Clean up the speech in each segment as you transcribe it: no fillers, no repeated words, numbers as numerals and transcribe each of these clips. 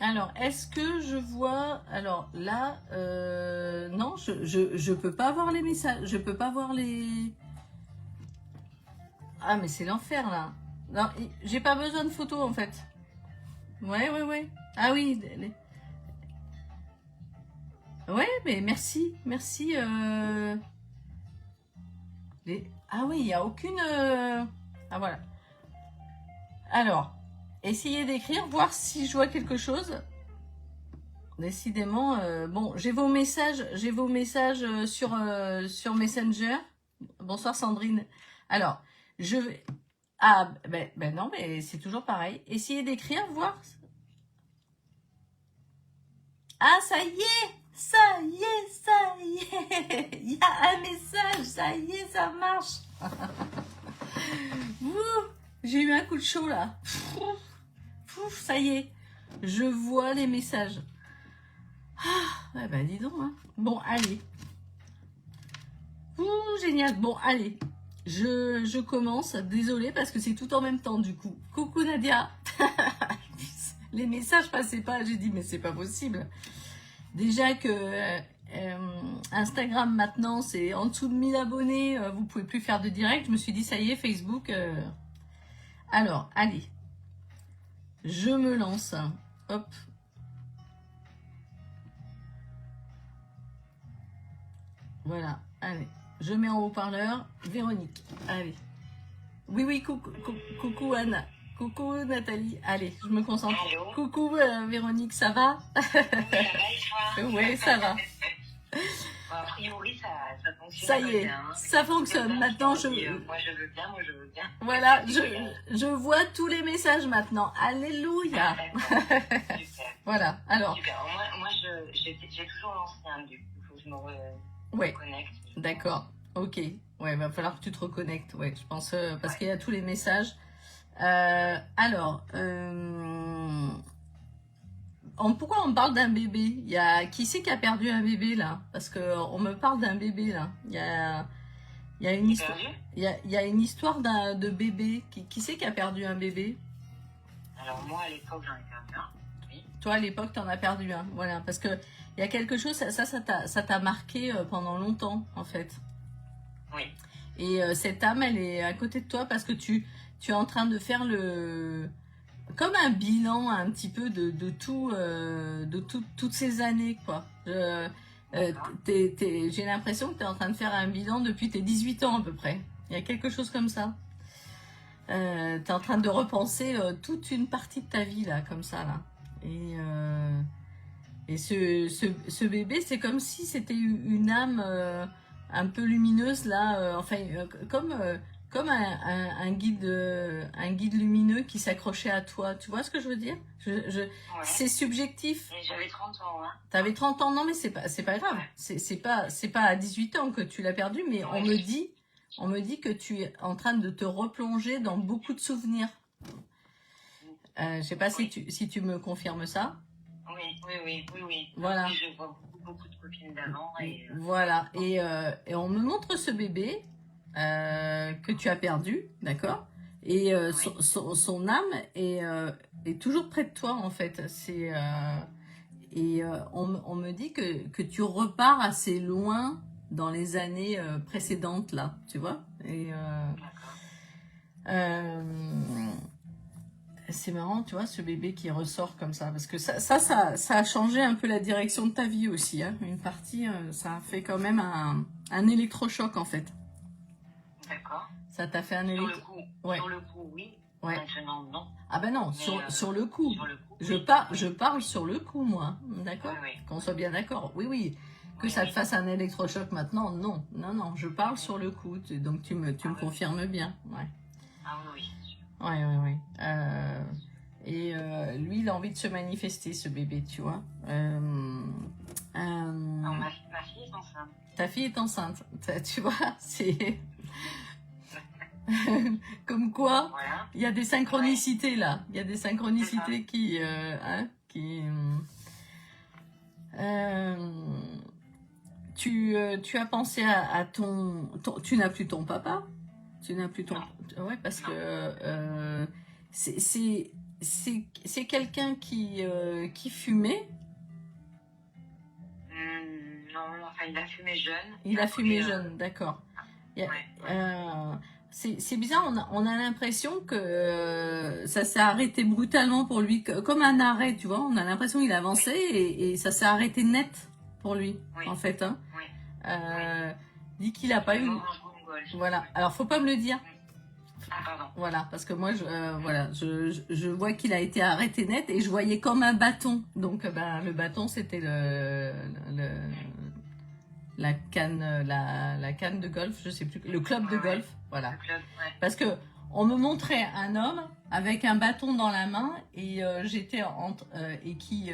Alors, est-ce que je vois... Alors là, non, je peux pas voir les messages. Je peux pas voir les... Ah, mais c'est l'enfer, là. Non, j'ai pas besoin de photos, en fait. Ouais, ouais, ouais. Ah oui. Ouais, mais merci. Merci. Ah oui, il n'y a aucune... Ah, voilà. Alors, essayez d'écrire, voir si je vois quelque chose. Décidément, bon, j'ai vos messages sur Messenger. Bonsoir Sandrine. Alors, je vais... Ah, ben non, mais c'est toujours pareil. Essayez d'écrire, voir. Ah, ça y est! Ça y est, ça y est! Il y a un message, ça y est, ça marche! J'ai eu un coup de chaud là. Pouf, ça y est. Je vois les messages. Ah, bah dis donc. Hein. Bon, allez. Ouh, génial. Bon, allez. Je commence. Désolée parce que c'est tout en même temps du coup. Coucou Nadia. Les messages passaient pas. J'ai dit mais c'est pas possible. Déjà que Instagram maintenant c'est en dessous de 1000 abonnés. Vous pouvez plus faire de direct. Je me suis dit ça y est Facebook. Alors, allez. Je me lance. Hop. Voilà, allez. Je mets en haut-parleur. Véronique, allez. Oui, oui, coucou Anna. Coucou Nathalie. Allez, je me concentre. Allô. Coucou Véronique, ça va? Oui, ça va et toi? Oui, ça va. Bon, a priori, ça fonctionne. Ça y est, bien, hein. ça fonctionne. Maintenant, moi je veux bien, moi je veux bien. Voilà, je vois tous les messages maintenant. Alléluia. Super. Voilà, alors. Super. Moi j'ai toujours l'ancien, du coup, il faut que je me Ouais. reconnecte. D'accord, ok. Ouais, va falloir que tu te reconnectes, ouais, je pense, parce qu'il y a tous les messages. Alors, pourquoi on parle d'un bébé? Il y a qui c'est qui a perdu un bébé là? Parce que on me parle d'un bébé là. Il y a une histoire. Il y a une histoire de bébé. Qui c'est qui a perdu un bébé? Alors moi à l'époque j'en ai perdu un. Oui. Toi à l'époque t'en as perdu un. Voilà, parce que il y a quelque chose. Ça t'a marqué pendant longtemps en fait. Oui. Et cette âme, elle est à côté de toi parce que tu es en train de faire comme un bilan un petit peu de toutes ces années, quoi. J'ai l'impression que tu es en train de faire un bilan depuis tes 18 ans à peu près. Il y a quelque chose comme ça. Tu es en train de repenser toute une partie de ta vie, là, comme ça, là. Et ce bébé, c'est comme si c'était une âme un peu lumineuse, là, comme un guide lumineux qui s'accrochait à toi. Tu vois ce que je veux dire? Ouais. C'est subjectif. Et j'avais 30 ans. Hein. T'avais 30 ans, non mais c'est pas grave. Ouais. C'est pas à 18 ans que tu l'as perdu, mais ouais. on me dit que tu es en train de te replonger dans beaucoup de souvenirs. Je sais pas si tu me confirmes ça. Oui. Voilà. Oui, je vois beaucoup de copines d'avant. Voilà. Et on me montre ce bébé que tu as perdu, d'accord? Et son âme est toujours près de toi, en fait. On me dit que tu repars assez loin dans les années précédentes, là, tu vois? Et c'est marrant, tu vois, ce bébé qui ressort comme ça, parce que ça a changé un peu la direction de ta vie aussi, hein. Une partie, ça a fait quand même un électrochoc, en fait. D'accord. Ça t'a fait un électrochoc. Sur le coup, oui. Ouais. Maintenant, non. Ah ben non, sur le coup. Je parle sur le coup, moi. D'accord? Oui. Qu'on soit bien d'accord. Oui. Que ça te fasse un électrochoc maintenant, non. Non, je parle sur le coup. Donc tu me confirmes bien. Ouais. Ah oui. Ouais. Et lui, il a envie de se manifester, ce bébé, tu vois. Non, ma fille est enceinte. Ta fille est enceinte. Tu vois, c'est... Comme quoi, voilà. Il y a des synchronicités là. Il y a des synchronicités qui... tu as pensé à ton... Tu n'as plus ton papa? Tu n'as plus ton... Ouais, parce que... c'est c'est quelqu'un qui fumait. Non, enfin, il a fumé jeune. Il a Après, fumé jeune, d'accord. Il y a- c'est bizarre, on a l'impression que ça s'est arrêté brutalement pour lui, comme un arrêt, tu vois. On a l'impression qu'il avançait et ça s'est arrêté net pour lui, en fait. Hein. Oui. Dit qu'il a pas eu. Voilà. Alors, faut pas me le dire. Ah, pardon. Voilà, parce que moi, je vois qu'il a été arrêté net et je voyais comme un bâton. Donc, le bâton, c'était la canne, la canne de golf, je sais plus, le club de golf, voilà. Le club, Parce que on me montrait un homme avec un bâton dans la main et j'étais et qui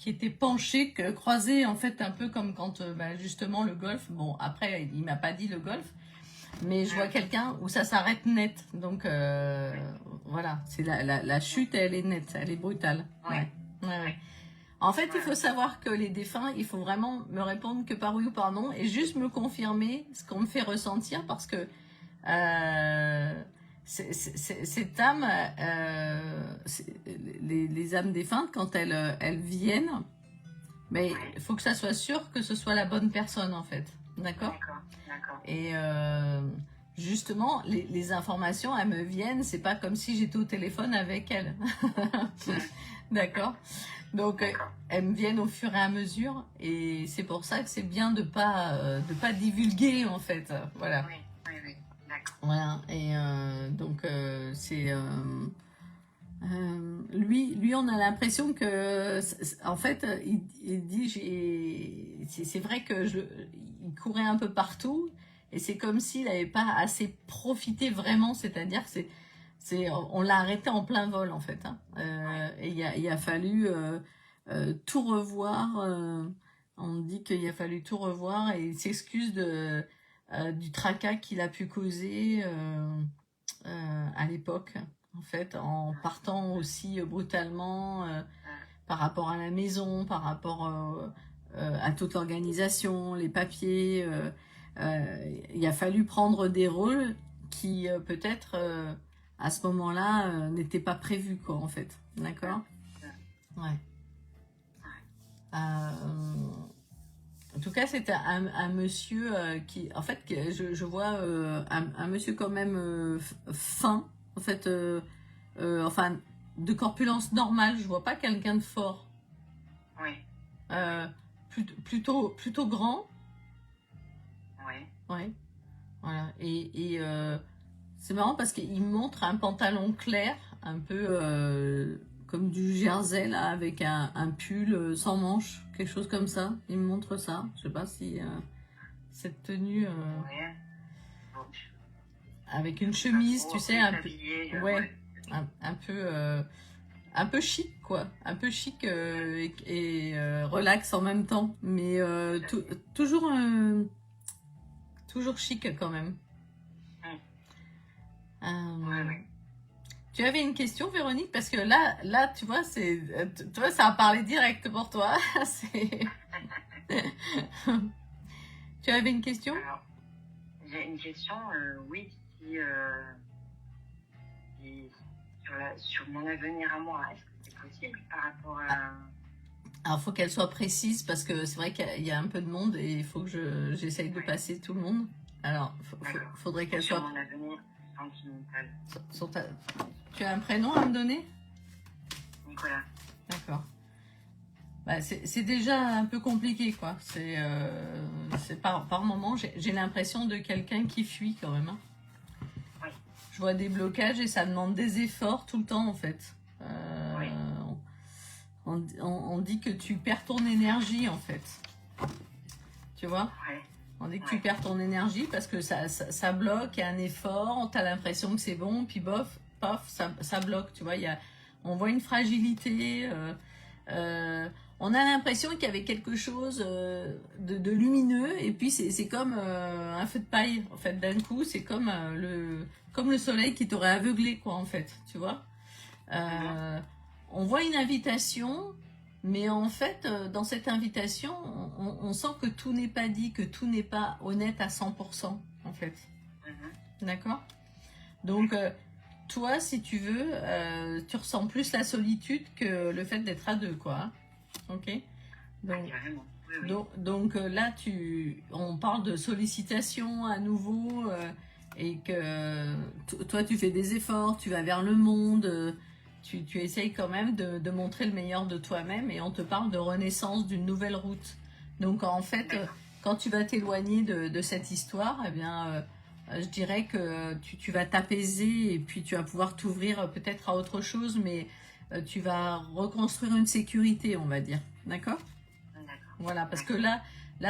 était penché, croisé en fait un peu comme quand justement le golf. Bon, après, il m'a pas dit le golf. Mais je vois quelqu'un où ça s'arrête net. Donc, voilà. C'est la chute, elle est nette. Elle est brutale. Ouais. En fait, il faut savoir que les défunts, il faut vraiment me répondre que par oui ou par non et juste me confirmer ce qu'on me fait ressentir parce que cette âme, les âmes défuntes, quand elles viennent, mais il faut que ça soit sûr que ce soit la bonne personne en fait. D'accord ? D'accord. Et justement, les informations, elles me viennent, c'est pas comme si j'étais au téléphone avec elles. D'accord ? Donc, elles me viennent au fur et à mesure, et c'est pour ça que c'est bien de pas divulguer en fait. Voilà. Oui, d'accord. Voilà. Et donc c'est lui, on a l'impression que, en fait, il dit, c'est vrai que il courait un peu partout, et c'est comme s'il n'avait pas assez profité vraiment, c'est-à-dire que on l'a arrêté en plein vol, en fait. Hein. Et il a fallu tout revoir. On dit qu'il a fallu tout revoir, et il s'excuse du tracas qu'il a pu causer à l'époque. En fait, en partant aussi brutalement par rapport à la maison, par rapport à toute l'organisation, les papiers. Il a fallu prendre des rôles qui peut-être à ce moment-là n'étaient pas prévus, quoi, en fait. D'accord ? Ouais. En tout cas, c'était un monsieur qui, en fait, je vois un monsieur quand même fin, en fait, enfin, de corpulence normale. Je vois pas quelqu'un de fort. Oui. Plutôt grand. Oui. Ouais. Voilà. Et c'est marrant parce qu'il me montre un pantalon clair, un peu comme du jersey là, avec un pull sans manches, quelque chose comme ça. Il me montre ça. Je sais pas si cette tenue avec une chemise, tu sais, un peu, un peu chic quoi, un peu chic et relax en même temps, mais toujours chic quand même. Tu avais une question, Véronique, parce que là, tu vois, toi, ça a parlé direct pour toi. Tu avais une question? Alors, j'ai une question, oui, sur mon avenir à moi, est-ce que c'est possible par rapport à... Alors, il faut qu'elle soit précise, parce que c'est vrai qu'il y a un peu de monde et il faut que j'essaye de passer tout le monde. Alors, faudrait qu'elle soit... Sur mon avenir sentimental. Tu as un prénom à me donner? Nicolas. D'accord. Bah, c'est déjà un peu compliqué, quoi. C'est par moment, j'ai l'impression de quelqu'un qui fuit quand même. Hein. Oui. Je vois des blocages et ça demande des efforts tout le temps, en fait. Oui. On dit que tu perds ton énergie, en fait. Tu vois? Oui. On dit que tu perds ton énergie parce que ça bloque, il y a un effort, tu as l'impression que c'est bon, puis bof, paf, ça bloque, tu vois. On voit une fragilité, on a l'impression qu'il y avait quelque chose de lumineux, et puis c'est comme un feu de paille, en fait, d'un coup, c'est comme le soleil qui t'aurait aveuglé, quoi, en fait, tu vois. On voit une invitation, mais en fait, dans cette invitation, on sent que tout n'est pas dit, que tout n'est pas honnête à 100%, en fait. D'accord ? Donc, toi, si tu veux, tu ressens plus la solitude que le fait d'être à deux, quoi. Hein. Ok. Donc, Carrément. Oui, oui. donc là, on parle de sollicitation à nouveau et que toi, tu fais des efforts, tu vas vers le monde, tu essayes quand même de montrer le meilleur de toi-même et on te parle de renaissance, d'une nouvelle route. Donc en fait, quand tu vas t'éloigner de cette histoire, eh bien, je dirais que tu vas t'apaiser et puis tu vas pouvoir t'ouvrir peut-être à autre chose, mais tu vas reconstruire une sécurité, on va dire. D'accord ? Voilà, parce que là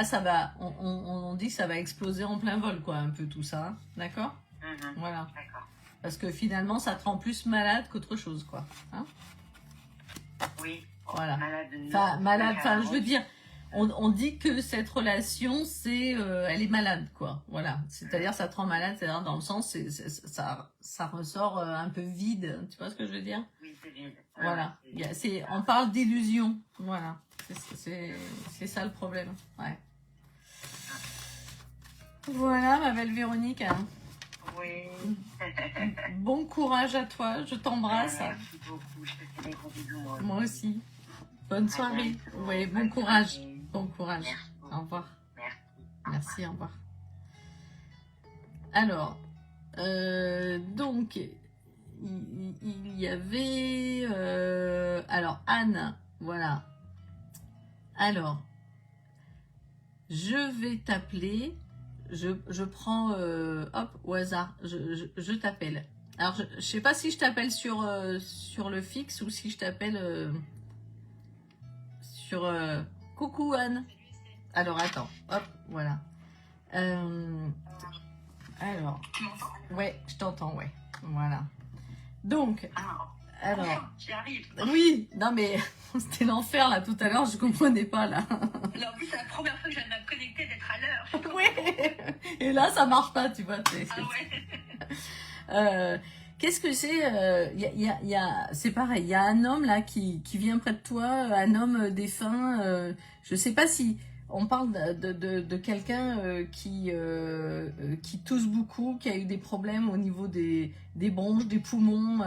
ça va, on dit que ça va exploser en plein vol, quoi, un peu tout ça, hein. D'accord ? Voilà. D'accord. Parce que finalement, ça te rend plus malade qu'autre chose, quoi. Hein ? Oui. Voilà. Malade. Enfin, je veux dire, on dit que cette relation, elle est malade, quoi. Voilà. C'est-à-dire, ça te rend malade, c'est-à-dire dans le sens, ça ressort un peu vide. Tu vois ce que je veux dire ? Oui, c'est vide. Voilà. On parle d'illusion. Voilà. C'est ça le problème. Ouais. Voilà, ma belle Véronique. Oui. Bon courage à toi. Je t'embrasse. Merci beaucoup. Je te fais des gros bisous. Moi aussi. Bonne soirée. Oui, bon courage. Bon courage. Merci. Au revoir. Merci. Merci, au revoir. Alors, donc, il y avait... alors, Anne, voilà. Alors, je vais t'appeler. Je prends, hop, au hasard, je t'appelle. Alors, je ne sais pas si je t'appelle sur le fixe ou si je t'appelle sur... coucou Anne. Alors, attends, hop, voilà. Alors, ouais, je t'entends, ouais. Voilà. Donc, alors... J'y arrive. Oui, non mais c'était l'enfer là tout à l'heure, je comprenais pas là. Alors, en plus, c'est la première fois que je viens de me connecter, d'être à l'heure. Oui. Et là, ça marche pas, tu vois. Ah ouais. Qu'est-ce que c'est c'est pareil, il y a un homme là qui vient près de toi, un homme défunt. Je sais pas si on parle de quelqu'un qui tousse beaucoup, qui a eu des problèmes au niveau des bronches, des poumons.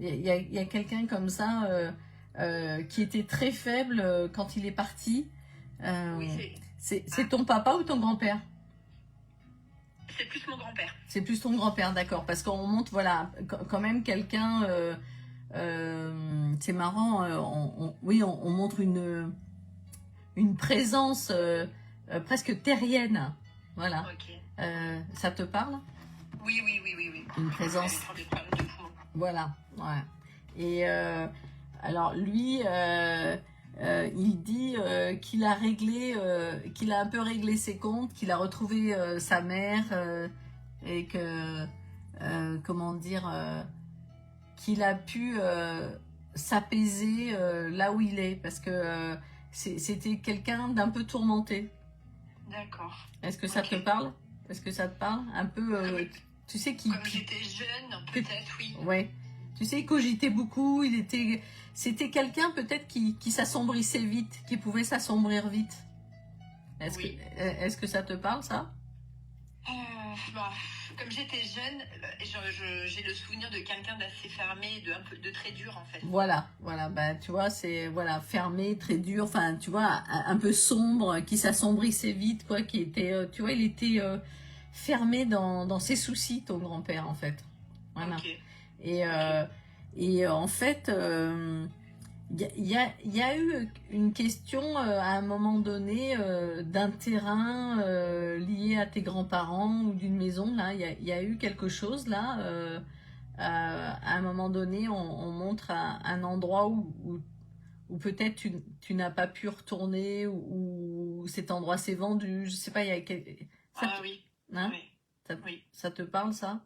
Il y a quelqu'un comme ça qui était très faible quand il est parti. Oui, c'est ton papa ou ton grand-père ? c'est plus mon grand-père. C'est plus ton grand-père, d'accord. Parce qu'on montre, voilà, quand même quelqu'un... c'est marrant, on montre une présence presque terrienne. Voilà. Ok. Ça te parle ? Oui. Une présence... Des problèmes de poumons. Voilà, ouais. Et alors lui, il dit qu'il a un peu réglé ses comptes, qu'il a retrouvé sa mère et que, comment dire, qu'il a pu s'apaiser là où il est, parce que c'était quelqu'un d'un peu tourmenté. D'accord. Est-ce que ça te parle ? Est-ce que ça te parle ? Un peu, tu sais qui... Comme j'étais jeune, peut-être, oui. Ouais. Tu sais, il cogitait beaucoup, c'était quelqu'un peut-être qui s'assombrissait vite, qui pouvait s'assombrir vite. Est-ce que ça te parle, ça ? Comme j'étais jeune, j'ai le souvenir de quelqu'un d'assez fermé, de très dur en fait. Voilà, bah tu vois, c'est fermé, très dur, enfin tu vois, un peu sombre, qui s'assombrissait vite, quoi, qui était, tu vois, il était fermé dans ses soucis, ton grand-père en fait. Voilà. Okay. Et en fait, il y a eu une question à un moment donné d'un terrain lié à tes grands-parents ou d'une maison. Là, il y a eu quelque chose là. À un moment donné, on montre un endroit où peut-être tu n'as pas pu retourner ou cet endroit s'est vendu. Je sais pas. Oui. Hein, oui. Ça te parle ça ?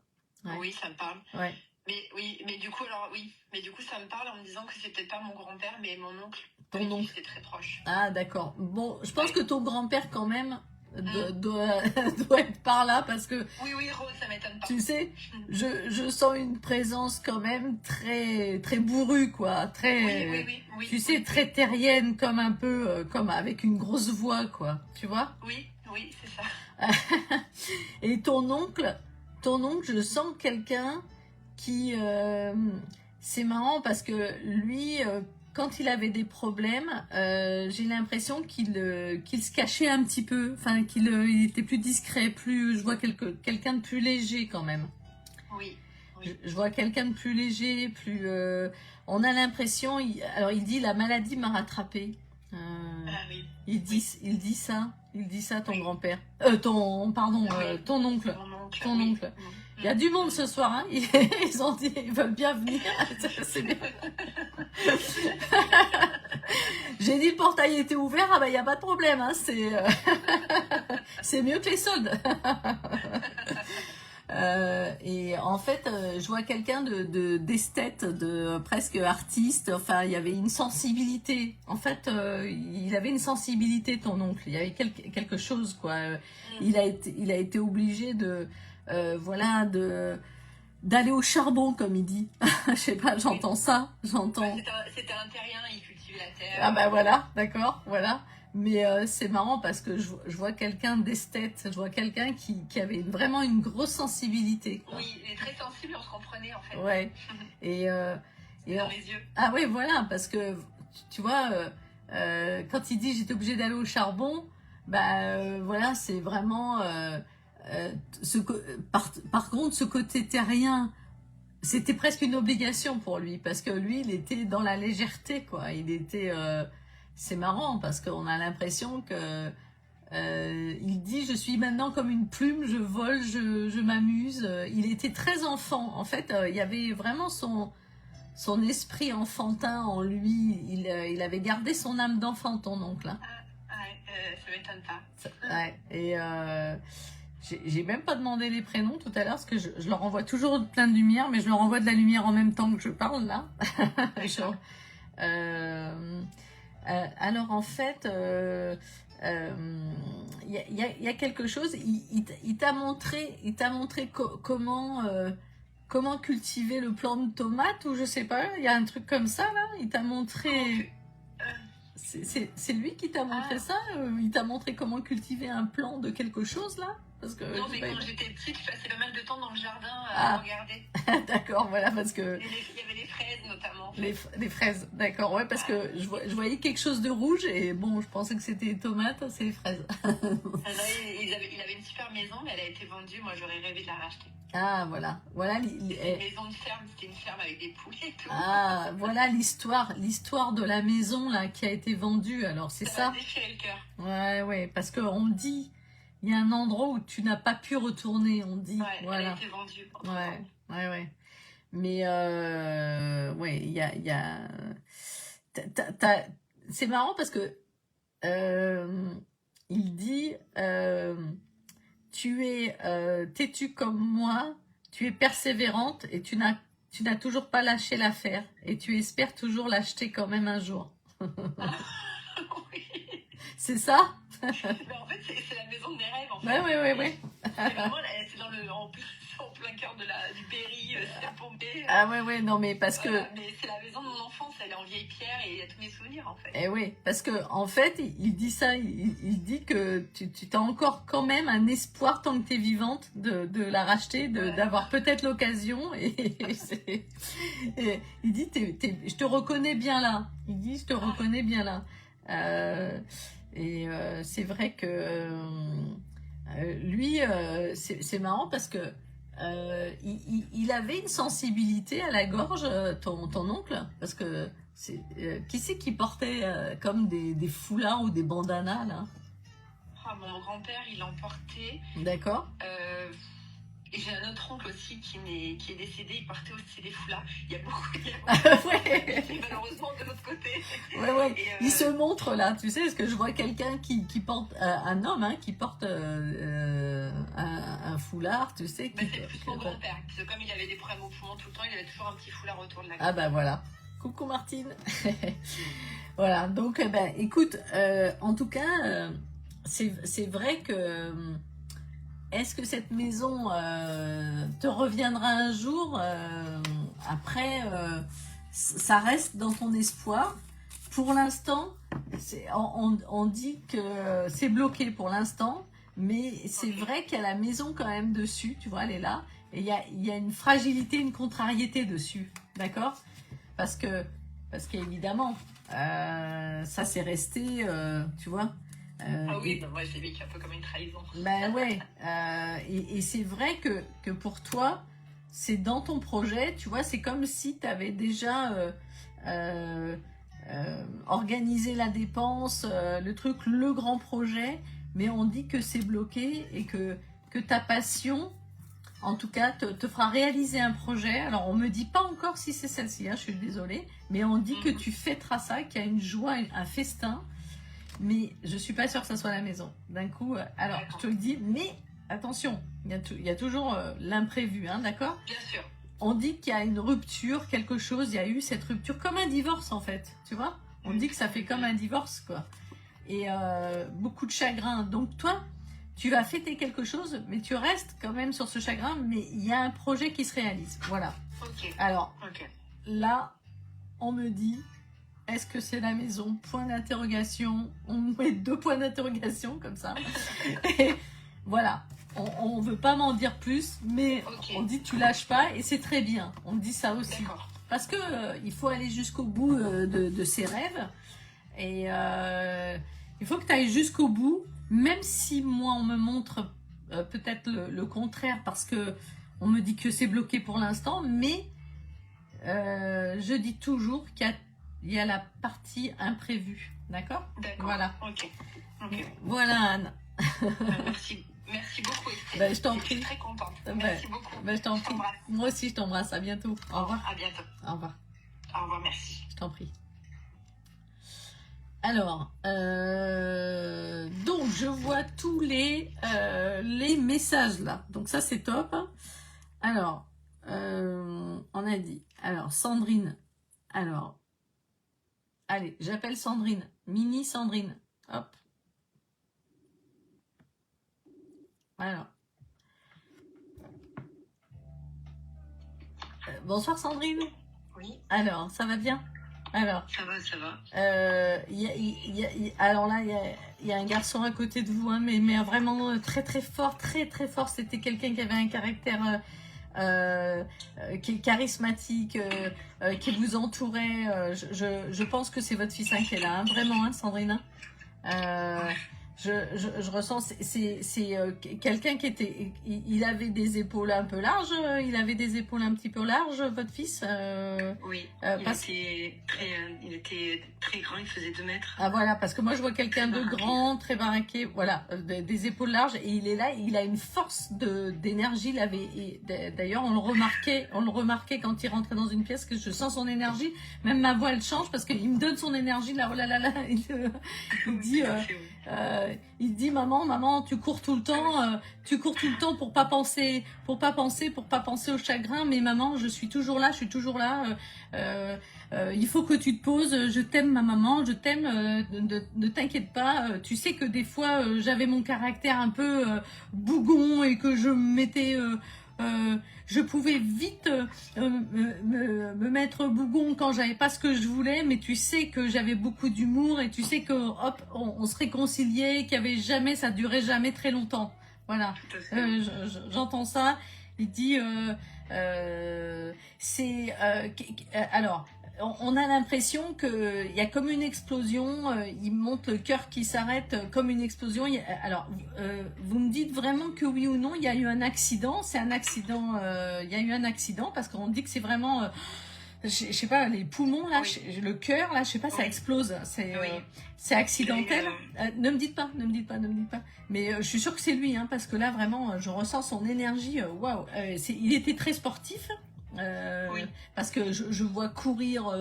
Ouais. Oui, ça me parle. Ouais. Mais du coup, ça me parle en me disant que c'est peut-être pas mon grand-père, mais mon oncle. Ton oncle. C'était très proche. Ah, d'accord. Bon, je pense que ton grand-père, quand même, doit être par là, parce que... Oui, Rose, ça m'étonne pas. Tu sais, je sens une présence quand même très, très bourrue, quoi. Très, oui. Tu sais, très terrienne, comme un peu, comme avec une grosse voix, quoi. Tu vois ? Oui, c'est ça. Et ton oncle, je sens quelqu'un qui... c'est marrant parce que lui, quand il avait des problèmes, j'ai l'impression qu'il se cachait un petit peu, enfin il était plus discret, je vois quelqu'un de plus léger quand même. Oui. Je vois quelqu'un de plus léger, on a l'impression, alors il dit la maladie m'a rattrapé. Oui. Il dit ça ton Oui. grand-père, ton oncle. Mon oncle. Il y a du monde ce soir, hein. Ils ont dit, ils veulent bien venir. C'est bien. J'ai dit le portail était ouvert, ah ben il n'y a pas de problème, hein. C'est mieux que les soldes. Et en fait, je vois quelqu'un d'esthète, de presque artiste. Enfin, il y avait une sensibilité. En fait, il avait une sensibilité, ton oncle. Il y avait quelque chose, quoi. Il a été obligé d'aller au charbon, comme il dit. Je sais pas, j'entends ça. C'était un terrien, il cultivait la terre. Ah bah voilà, d'accord, voilà. Mais c'est marrant parce que je vois quelqu'un d'esthète, je vois quelqu'un qui avait vraiment une grosse sensibilité, quoi. Oui, il est très sensible, on se comprenait en fait. Ouais. Et dans les yeux. Ah oui, voilà, parce que tu vois, quand il dit j'étais obligé d'aller au charbon, bah voilà, c'est vraiment par contre ce côté terrien, c'était presque une obligation pour lui parce que lui, il était dans la légèreté, quoi. Il était c'est marrant parce qu'on a l'impression que il dit je suis maintenant comme une plume, je vole, je m'amuse. Il était très enfant. En fait, il y avait vraiment son esprit enfantin en lui. Il avait gardé son âme d'enfant, ton oncle. Hein. Ça m'étonne pas. Ouais. Et j'ai même pas demandé les prénoms tout à l'heure parce que je leur envoie toujours plein de lumière, mais je leur envoie de la lumière en même temps que je parle là. Alors en fait, il y a quelque chose. Il t'a montré comment cultiver le plant de tomate ou je sais pas. Il y a un truc comme ça là. Il t'a montré. C'est lui qui t'a montré ça. Il t'a montré comment cultiver un plant de quelque chose là. Parce que non, mais quand j'étais petite, je passais pas mal de temps dans le jardin à regarder. D'accord, voilà, parce que... Il y avait les fraises, notamment. Les fraises, d'accord, ouais, parce que je voyais quelque chose de rouge, et bon, je pensais que c'était les tomates, c'est les fraises. Il avait une super maison, mais elle a été vendue, moi j'aurais rêvé de la racheter. Ah, voilà. C'était une maison de ferme, c'était une ferme avec des poulets et tout. Ah, voilà l'histoire de la maison, là, qui a été vendue, alors c'est ça? Ça m'a déchiré le cœur. Ouais, parce qu'on me dit... Il y a un endroit où tu n'as pas pu retourner, on dit. Ouais, voilà. Elle a été vendue. Ouais. Mais ouais, il y a... C'est marrant parce que il dit tu es têtue comme moi, tu es persévérante et tu n'as toujours pas lâché l'affaire et tu espères toujours l'acheter quand même un jour. Oui. C'est ça? En fait, c'est la maison de mes rêves. En fait. Ouais. C'est vraiment, c'est en plein cœur du Berry, c'est paumé. Ah ouais, non mais parce que... Mais c'est la maison de mon enfance, elle est en vieille pierre et il y a tous mes souvenirs en fait. Eh oui, parce que en fait, il dit ça, il dit que tu as encore quand même un espoir tant que tu es vivante de la racheter, d'avoir peut-être l'occasion. Et il dit, je te reconnais bien là. Il dit, je te reconnais bien là. C'est vrai que lui, c'est marrant parce que il avait une sensibilité à la gorge, ton oncle, parce que qui c'est qui portait comme des foulards ou des bandanas là? Mon grand-père, il en portait. D'accord. Et j'ai un autre oncle aussi qui est décédé, il portait aussi des foulards. Il y a beaucoup ouais. Malheureusement de l'autre côté. Ouais. Il se montre là, tu sais, parce que je vois quelqu'un qui porte, un homme qui porte un foulard, tu sais. C'est plus mon grand-père, parce que comme il avait des problèmes au poumon tout le temps, il avait toujours un petit foulard autour de la gorge. Ah bah voilà. Coucou Martine. Voilà, donc écoute, en tout cas, c'est vrai que... Est-ce que cette maison te reviendra un jour? Après, ça reste dans ton espoir. Pour l'instant, on dit que c'est bloqué pour l'instant, mais c'est vrai qu'il y a la maison quand même dessus, tu vois, elle est là. Et il y a une fragilité, une contrariété dessus, d'accord? Parce qu'évidemment, ça c'est resté, tu vois. Ah oui, moi j'ai vécu un peu comme une trahison. Ben ouais, et c'est vrai que pour toi, c'est dans ton projet, tu vois, c'est comme si tu avais déjà organisé la dépense, le truc, le grand projet, mais on dit que c'est bloqué et que ta passion, en tout cas, te fera réaliser un projet. Alors, on me dit pas encore si c'est celle-ci, hein, je suis désolée, mais on dit que tu fêteras ça, qu'il y a une joie, un festin, mais je suis pas sûre que ça soit la maison. D'un coup, alors, je te le dis, mais attention, il y a toujours l'imprévu, hein, d'accord? Bien sûr. On dit qu'il y a une rupture, quelque chose, il y a eu cette rupture, comme un divorce en fait, tu vois? On dit que ça fait comme un divorce, quoi. Et beaucoup de chagrin. Donc toi, tu vas fêter quelque chose, mais tu restes quand même sur ce chagrin, mais il y a un projet qui se réalise. Voilà. Ok. Alors, Ok. là, on me dit, est-ce que c'est la maison? Point d'interrogation. On met 2 points d'interrogation, comme ça. Et voilà. On veut pas m'en dire plus, mais on dit tu lâches pas, et c'est très bien. On dit ça aussi. D'accord. Parce que il faut aller jusqu'au bout de ses rêves. Et il faut que tu ailles jusqu'au bout, même si moi on me montre peut-être le contraire, parce que on me dit que c'est bloqué pour l'instant, mais je dis toujours qu'il y a la partie imprévue, d'accord? D'accord. Voilà. Ok. Ok. Voilà Anne. Merci beaucoup Estelle. Ben, je t'en Je prie. suis très contente. Merci beaucoup. Ben, je t'en prie. t'embrasse. Moi aussi je t'embrasse, à bientôt. Au revoir. À bientôt. Au revoir. Au revoir, merci. Je t'en prie. Alors, donc je vois tous les messages là. Donc ça c'est top. Alors, on a dit. Alors, Sandrine. Alors, allez, j'appelle Sandrine. Mini Sandrine. Hop. Alors. Bonsoir Sandrine. Oui. Alors, ça va bien? Alors, ça va, ça va. Alors là, il y a un garçon à côté de vous, hein, mais vraiment très très fort, très très fort. C'était quelqu'un qui avait un caractère qui est charismatique, qui vous entourait. Je pense que c'est votre fils hein, qui est là, hein, vraiment, hein, Sandrine. Je ressens, c'est quelqu'un qui était, il avait des épaules un peu larges, il avait des épaules un petit peu larges, votre fils. Oui, il était très grand, il faisait 2 mètres. Ah voilà, parce que moi je vois quelqu'un de grand, très baraqué, voilà, des épaules larges, et il est là, il a une force d'énergie, d'ailleurs on le remarquait quand il rentrait dans une pièce, que je sens son énergie, même ma voix elle change, parce qu'il me donne son énergie, là, oh là là là, il dit maman tu cours tout le temps pour pas penser au chagrin, mais maman je suis toujours là, il faut que tu te poses, je t'aime ma maman, je t'aime, ne t'inquiète pas, tu sais que des fois j'avais mon caractère un peu bougon et que je mettais je pouvais vite me mettre bougon quand j'avais pas ce que je voulais, mais tu sais que j'avais beaucoup d'humour et tu sais que hop, on se réconciliait, qu'il y avait jamais, ça durait jamais très longtemps. Voilà, j'entends ça. Il dit, alors, on a l'impression qu'il y a comme une explosion, il monte le cœur qui s'arrête comme une explosion. Alors, vous me dites vraiment que oui ou non, il y a eu un accident, c'est un accident, il y a eu un accident, parce qu'on dit que c'est vraiment, je sais pas, les poumons, là, le cœur, là, je sais pas, ça explose, c'est accidentel. Ne me dites pas. Mais je suis sûre que c'est lui, hein, parce que là, vraiment, je ressens son énergie, waouh, il était très sportif. Parce que je vois courir,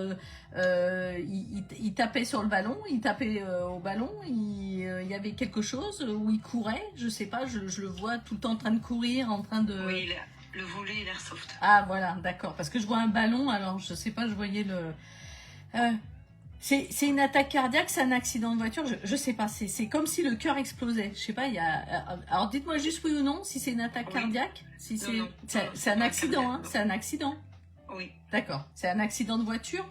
il tapait sur le ballon, il tapait au ballon, il y avait quelque chose où il courait, je sais pas, je le vois tout le temps en train de courir, en train de... Oui, le volet et l'airsoft. Ah voilà, d'accord, parce que je vois un ballon, alors je sais pas, je voyais le... c'est une attaque cardiaque, c'est un accident de voiture, je sais pas, c'est comme si le cœur explosait, je sais pas, alors dites-moi juste oui ou non, si c'est une attaque cardiaque, si c'est un accident, hein, c'est un accident. Oui. D'accord, c'est un accident de voiture?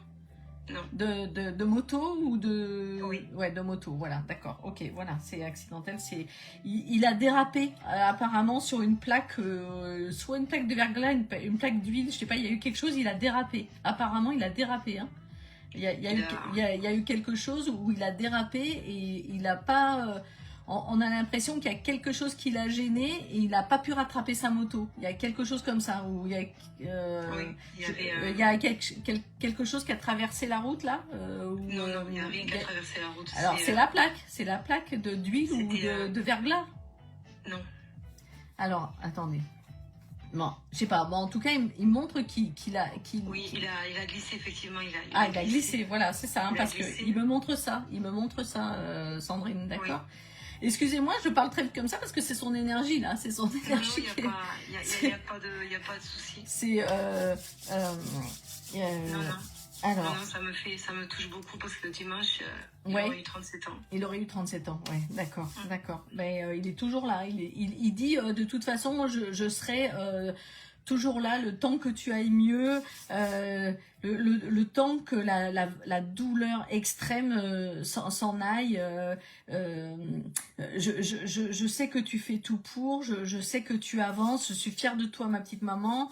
Non. De moto ou de... Oui. Ouais, de moto, voilà, d'accord. Ok, voilà, c'est accidentel. Il a dérapé apparemment sur une plaque, soit une plaque de verglas, une plaque d'huile, je sais pas, il y a eu quelque chose, il a dérapé. Apparemment, il a dérapé, hein. Il y a eu quelque chose où il a dérapé et il n'a pas... on a l'impression qu'il y a quelque chose qui l'a gêné et il n'a pas pu rattraper sa moto. Il y a quelque chose comme ça. Où il y a, oui, il y a quelque chose qui a traversé la route là non, il n'y a rien qui a traversé la route. Alors c'est la plaque. C'est la plaque d'huile ou de verglas. Non. Alors, attendez. Bon, je sais pas. Bon, en tout cas, il montre qu'il a... Oui, il a glissé, effectivement. Il a glissé, voilà, c'est ça. Hein, parce qu'il me montre ça. Il me montre ça, Sandrine, d'accord. Oui. Excusez-moi, je parle très vite comme ça parce que c'est son énergie, là. C'est son énergie. Non, il n'y a pas de souci. C'est... non. Alors, non, ça me touche beaucoup parce que dimanche, il aurait eu 37 ans. Il aurait eu 37 ans, ouais, d'accord, d'accord. Mais il est toujours là. Il dit, de toute façon, moi, je serai toujours là le temps que tu ailles mieux, le temps que la douleur extrême s'en aille. Je sais que tu fais tout pour, je sais que tu avances, je suis fière de toi, ma petite maman.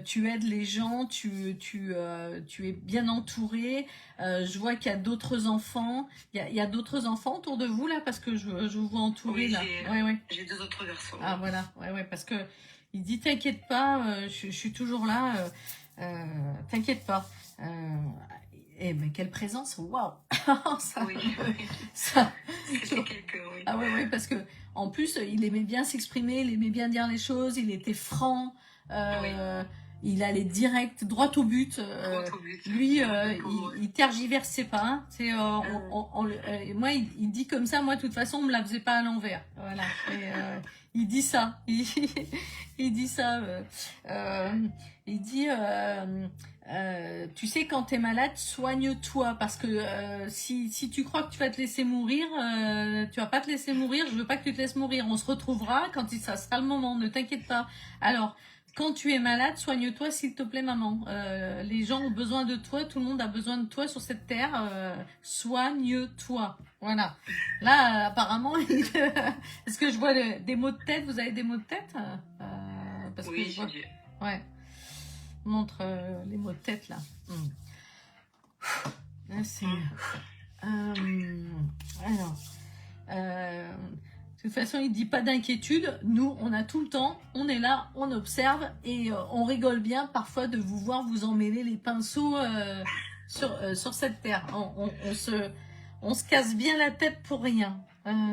Tu aides les gens, tu es bien entouré. Je vois qu'il y a d'autres enfants. Il y a d'autres enfants autour de vous là parce que je vous vois entouré. Oui, là. J'ai 2 autres garçons. Ah voilà, ouais, parce que il dit t'inquiète pas, je suis toujours là. T'inquiète pas. Eh ben quelle présence, waouh. Oui. Ça. C'était quelqu'un, oui. Ah ouais, parce que en plus il aimait bien s'exprimer, il aimait bien dire les choses, il était franc. Oui. Il allait direct, droit au but. Lui, il tergiversait pas. Hein. C'est, moi, il dit comme ça. Moi, de toute façon, on me la faisait pas à l'envers. Voilà. Et, il dit ça. Il dit ça. Il dit, tu sais, quand t'es malade, soigne-toi parce que si tu crois que tu vas te laisser mourir, tu vas pas te laisser mourir. Je veux pas que tu te laisses mourir. On se retrouvera quand ça sera le moment. Ne t'inquiète pas. Alors. Quand tu es malade, soigne-toi s'il te plaît, maman. Les gens ont besoin de toi, tout le monde a besoin de toi sur cette terre. Soigne-toi. Voilà. Là, apparemment, est-ce que je vois des mots de tête? Vous avez des mots de tête parce oui, que je vois... Dieu. Ouais. Montre les mots de tête là. Là c'est. Alors. De toute façon, il dit pas d'inquiétude. Nous, on a tout le temps, on est là, on observe et on rigole bien parfois de vous voir vous emmêler les pinceaux sur cette terre. On se casse bien la tête pour rien.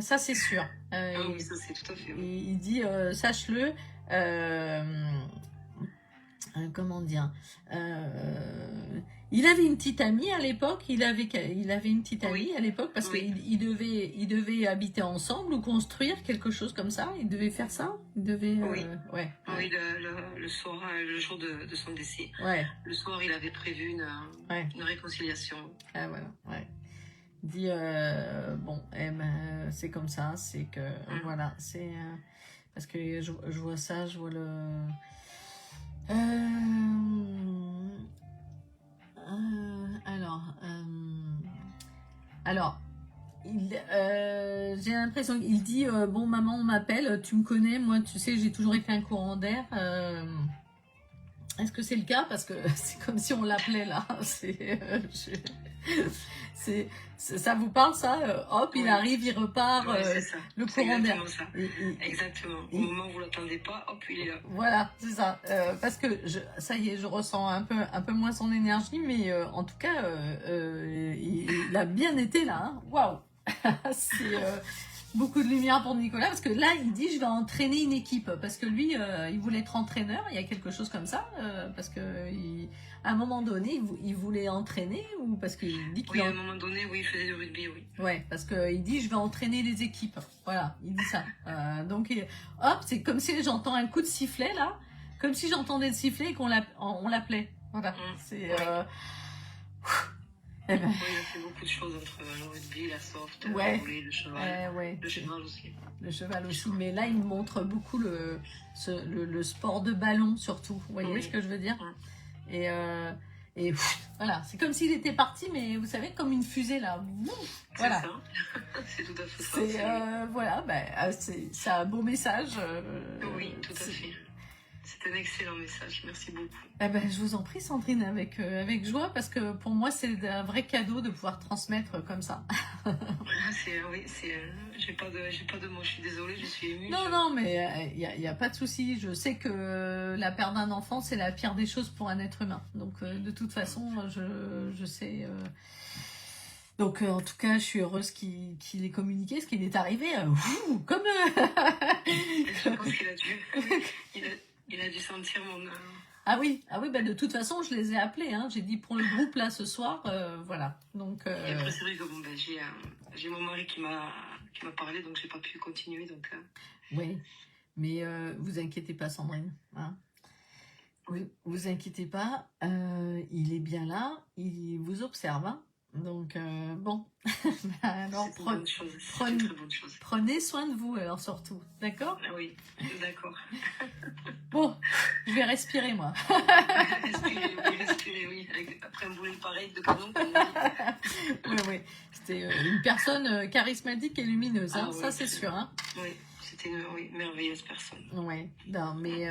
Ça, c'est sûr. Oui, ça, c'est tout à fait. Oui. Il dit, sache-le. Comment dire, il avait une petite amie à l'époque, il avait une petite amie à l'époque parce qu'ils devaient habiter ensemble ou construire quelque chose comme ça, ils devaient faire ça, ils devaient, oui, le soir, le jour de son décès, le soir il avait prévu une réconciliation. Ah voilà, ouais. Il dit, bon, c'est comme ça, c'est que, voilà, c'est, parce que je vois ça, je vois le... Alors, j'ai l'impression qu'il dit bon maman on m'appelle, tu me connais, moi tu sais j'ai toujours été un courant d'air. Est-ce que c'est le cas parce que c'est comme si on l'appelait là. Ça vous parle ça hop, il arrive, il repart, le courant d'air. Exactement. Au moment où vous l'attendez pas, hop, il est là. Voilà, c'est ça. Parce que ça y est, je ressens un peu moins son énergie, mais en tout cas, il a bien été là. Hein. Waouh, c'est beaucoup de lumière pour Nicolas parce que là, il dit je vais entraîner une équipe parce que lui, il voulait être entraîneur. Il y a quelque chose comme ça parce que à un moment donné, il voulait entraîner ou parce qu'il dit qu'il à un moment donné, oui, il faisait du rugby, oui. Ouais, parce qu'il dit je vais entraîner les équipes. Voilà, il dit ça. Donc hop, c'est comme si j'entends un coup de sifflet là, comme si j'entendais le sifflet et qu'on l'appelait. Voilà, c'est. Oui, il a fait beaucoup de choses entre le rugby, la soft, le volley, le cheval. Le cheval aussi. Le cheval aussi, mais là il montre beaucoup le sport de ballon surtout. Vous voyez ce que je veux dire? Et Voilà, c'est comme s'il était parti, mais vous savez, comme une fusée, là. Voilà. C'est ça. C'est tout à fait ça. Voilà, c'est un beau message. Oui, tout à fait. C'est un excellent message, merci beaucoup. Je vous en prie, Sandrine, avec joie, parce que pour moi, c'est un vrai cadeau de pouvoir transmettre comme ça. J'ai pas de mots, je suis désolée, je suis émue. Non, mais il n'y a pas de souci. Je sais que la perte d'un enfant, c'est la pire des choses pour un être humain. Donc, de toute façon, je sais... Donc, en tout cas, je suis heureuse qu'il ait communiqué, ce qu'il est arrivé. Comme... Je pense qu'il a dû... Il a dû sentir mon... Ah oui, de toute façon, je les ai appelés. Hein. J'ai dit pour le groupe, là, ce soir, voilà. Donc, Et après, c'est vrai que j'ai mon mari qui m'a parlé, donc j'ai pas pu continuer. Donc, Oui, mais vous inquiétez pas, Sandrine. Hein. Vous inquiétez pas, il est bien là, il vous observe. Hein. Donc, bon. Alors, prenez soin de vous, alors, surtout. D'accord? Oui, d'accord. Bon, je vais respirer, moi. Respirer, oui. Après un boulet pareil de canon, comme on dit. Oui. C'était une personne charismatique et lumineuse, hein. Ça, c'est sûr. Hein. Oui, c'était une merveilleuse personne. Oui, non, mais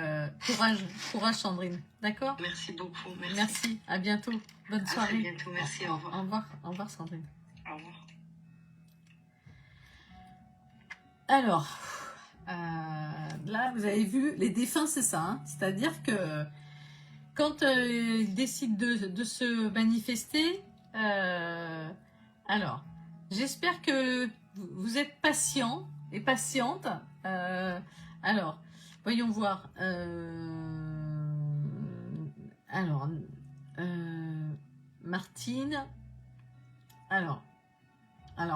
courage, Sandrine. D'accord? Merci beaucoup. Merci, à bientôt. Bonne soirée. À bientôt, merci, au revoir. Au revoir, Sandrine. Au revoir. Alors, là, vous avez vu, les défunts, c'est ça. Hein. C'est-à-dire que quand ils décident de se manifester, alors, j'espère que vous êtes patient et patiente. Alors, voyons voir. Alors, Martine. Alors,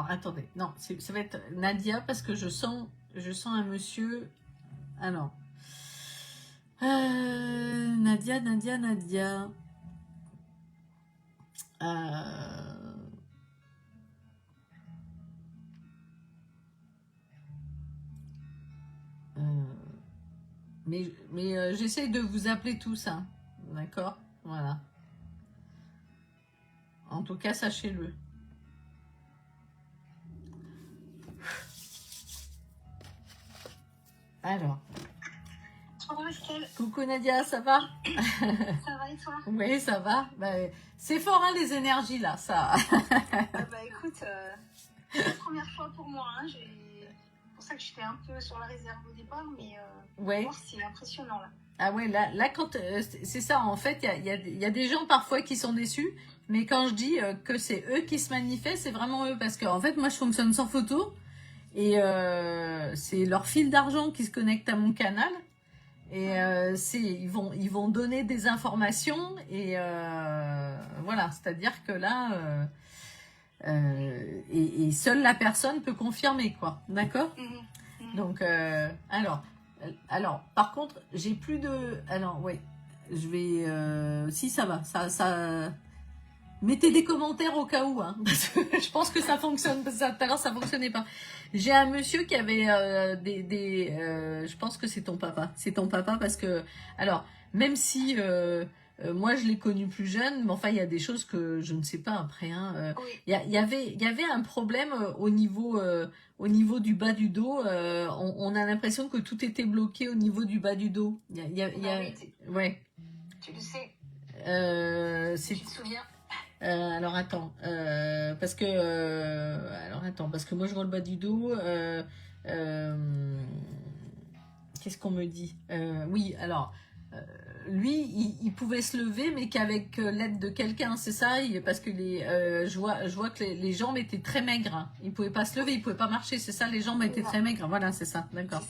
attendez. Non, ça va être Nadia parce que je sens un monsieur. Alors, Nadia. Mais j'essaye de vous appeler tous, hein. D'accord? Voilà. En tout cas, sachez-le. Alors. Coucou Nadia, ça va? Ça va et toi? Oui, ça va. C'est fort, hein, les énergies, là, ça. Écoute, c'est la première fois pour moi, hein. C'est pour ça que j'étais un peu sur la réserve au départ, mais c'est impressionnant, là. Ah ouais, là quand c'est ça, en fait, il y a des gens parfois qui sont déçus, mais quand je dis que c'est eux qui se manifestent, c'est vraiment eux, parce que en fait, moi, je fonctionne sans photo, et c'est leur fil d'argent qui se connecte à mon canal, et ils vont donner des informations, et voilà, c'est-à-dire que là, et seule la personne peut confirmer, quoi, d'accord? Donc, alors, par contre, j'ai plus de... Alors, ouais, je vais... si, ça va, ça... Mettez des commentaires au cas où, hein, parce que je pense que ça fonctionne, parce que tout à l'heure, ça fonctionnait pas. J'ai un monsieur qui avait je pense que c'est ton papa. C'est ton papa parce que... Alors, même si... moi, je l'ai connu plus jeune, mais enfin, il y a des choses que je ne sais pas après. Hein. Il y avait un problème au niveau du bas du dos. On a l'impression que tout était bloqué au niveau du bas du dos. Ouais. Tu le sais. Tu te souviens? Alors attends, parce que moi je vois le bas du dos. Qu'est-ce qu'on me dit? Oui, alors. Lui, il pouvait se lever, mais qu'avec l'aide de quelqu'un, c'est ça, parce que je vois que les jambes étaient très maigres. Hein. Il pouvait pas se lever, il pouvait pas marcher, c'est ça, les jambes étaient très maigres. Voilà, c'est ça, d'accord.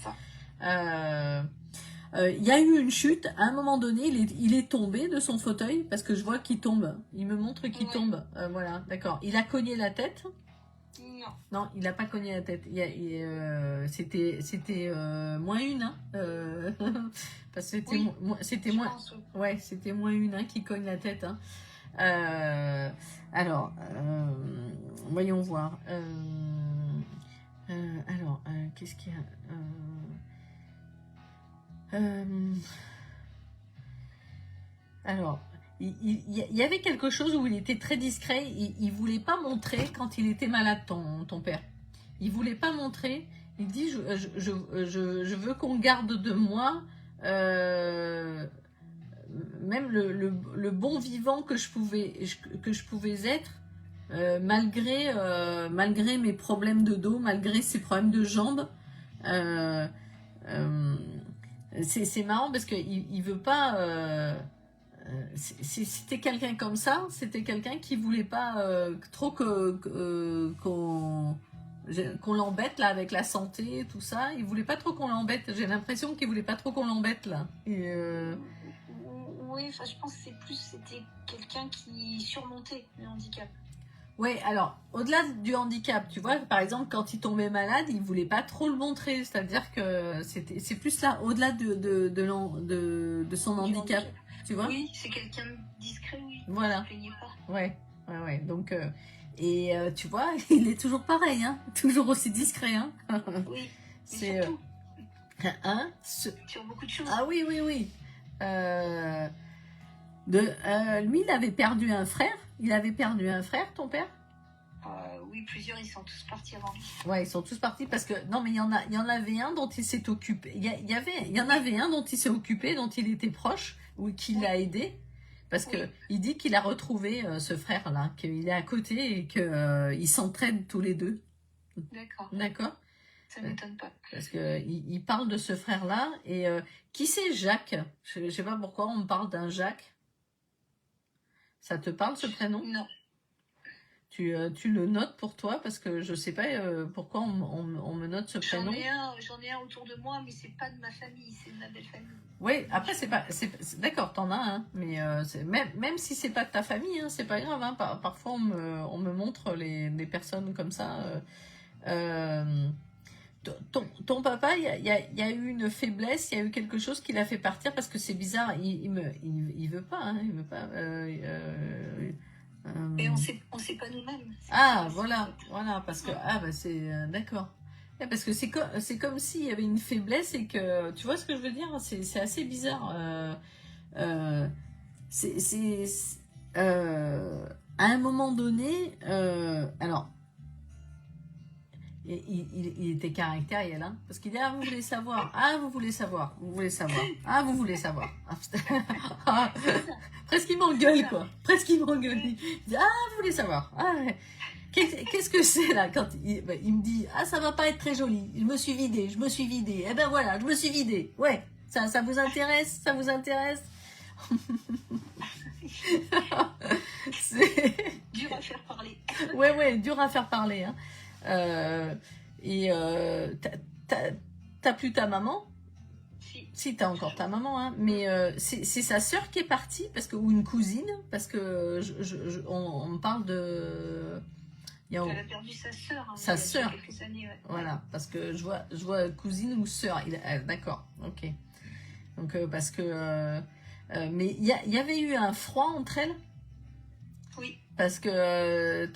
Il y a eu une chute, à un moment donné, il est tombé de son fauteuil, parce que je vois qu'il tombe. Il me montre qu'il tombe. Voilà, d'accord. Il a cogné la tête? Non, il n'a pas cogné la tête. C'était moins une, hein. Parce que c'était moins. Ouais, c'était moins une, hein, qui cogne la tête. Hein. Alors, voyons voir. Alors, qu'est-ce qu'il y a? Alors, il y avait quelque chose où il était très discret. Il voulait pas montrer quand il était malade, ton père. Il voulait pas montrer. Il dit, je veux qu'on garde de moi même le bon vivant que je pouvais être, malgré mes problèmes de dos, malgré ces problèmes de jambes. C'est marrant parce qu'il veut pas... c'était quelqu'un comme ça, c'était quelqu'un qui voulait pas trop qu'on l'embête là avec la santé et tout ça. Il voulait pas trop qu'on l'embête. J'ai l'impression qu'il voulait pas trop qu'on l'embête là. Oui, enfin, je pense que c'était quelqu'un qui surmontait le handicap. Oui, alors, au-delà du handicap, tu vois, par exemple, quand il tombait malade, il voulait pas trop le montrer, c'est-à-dire que c'est plus là, au-delà de son handicap, tu vois. Oui, c'est quelqu'un de discret, oui. Voilà. Il se plaignait pas. Ouais, donc, tu vois, il est toujours pareil, hein, toujours aussi discret, hein. Oui, c'est surtout. Hein, sur beaucoup de choses. Ah oui. Lui, il avait perdu un frère. Il avait perdu un frère, ton père? Oui, plusieurs, ils sont tous partis avant lui. Ouais, ils sont tous partis parce que... Non, mais il y en avait un dont il s'est occupé. Il y en avait un dont il s'est occupé, dont il était proche, ou qui l'a aidé. Parce que il dit qu'il a retrouvé ce frère-là, qu'il est à côté et qu'ils s'entraident tous les deux. D'accord. Ça ne m'étonne pas. Parce qu'il parle de ce frère-là. Et qui c'est Jacques? Je ne sais pas pourquoi on me parle d'un Jacques. Ça te parle ce prénom? Non. Tu le notes pour toi parce que je sais pas pourquoi on me note ce prénom. J'en ai un autour de moi, mais c'est pas de ma famille, c'est de ma belle famille. Oui, après d'accord, t'en as un, mais même si c'est pas de ta famille, hein, c'est pas grave. Hein, parfois on me montre des personnes comme ça. Ton papa, il y a eu une faiblesse, il y a eu quelque chose qui l'a fait partir parce que c'est bizarre. Il veut pas, hein, il veut pas. Et on sait pas nous-mêmes. Voilà, parce que c'est d'accord. Parce que c'est comme s'il y avait une faiblesse et que tu vois ce que je veux dire. C'est assez bizarre. À un moment donné, alors. Il était caractériel, hein, parce qu'il dit vous voulez savoir, vous voulez savoir, vous voulez savoir. Presque il m'engueule quoi, Il dit vous voulez savoir. Qu'est-ce que c'est là quand il me dit ça va pas être très joli. Je me suis vidée. Eh ben voilà, je me suis vidée. Ouais, ça vous intéresse, C'est dur à faire parler. Ouais, dur à faire parler. Hein. T'as plus ta maman? Si, t'as encore ta maman, hein, mais c'est sa sœur qui est partie, ou une cousine, parce que on me parle de... Elle a perdu sa sœur. Hein, sa sœur. Quelques années, ouais. Voilà, parce que je vois cousine ou sœur. D'accord, ok. Donc, parce que... mais il y avait eu un froid entre elles? Oui. Parce que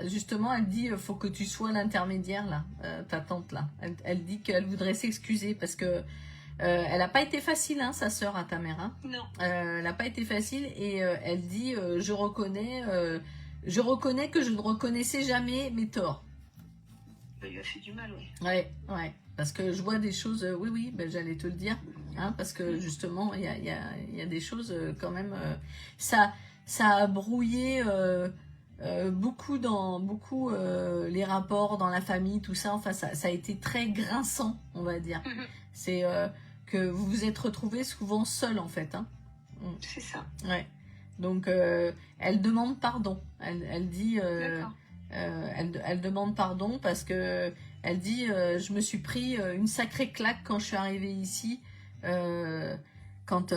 justement, elle dit faut que tu sois l'intermédiaire là, ta tante là. Elle dit qu'elle voudrait s'excuser parce que elle n'a pas été facile, hein, sa sœur à ta mère. Hein. Non. Elle n'a pas été facile et elle dit je reconnais que je ne reconnaissais jamais mes torts. Ça lui a fait du mal, oui. Ouais. Parce que je vois des choses, oui, j'allais te le dire, hein, parce que justement, il y a des choses quand même, ça a brouillé beaucoup les rapports dans la famille, tout ça. Enfin, ça a été très grinçant, on va dire. C'est que vous vous êtes retrouvés souvent seuls, en fait. Hein. C'est ça. Ouais. Donc, elle demande pardon. Elle dit... elle demande pardon parce que elle dit je me suis pris une sacrée claque quand je suis arrivée ici quand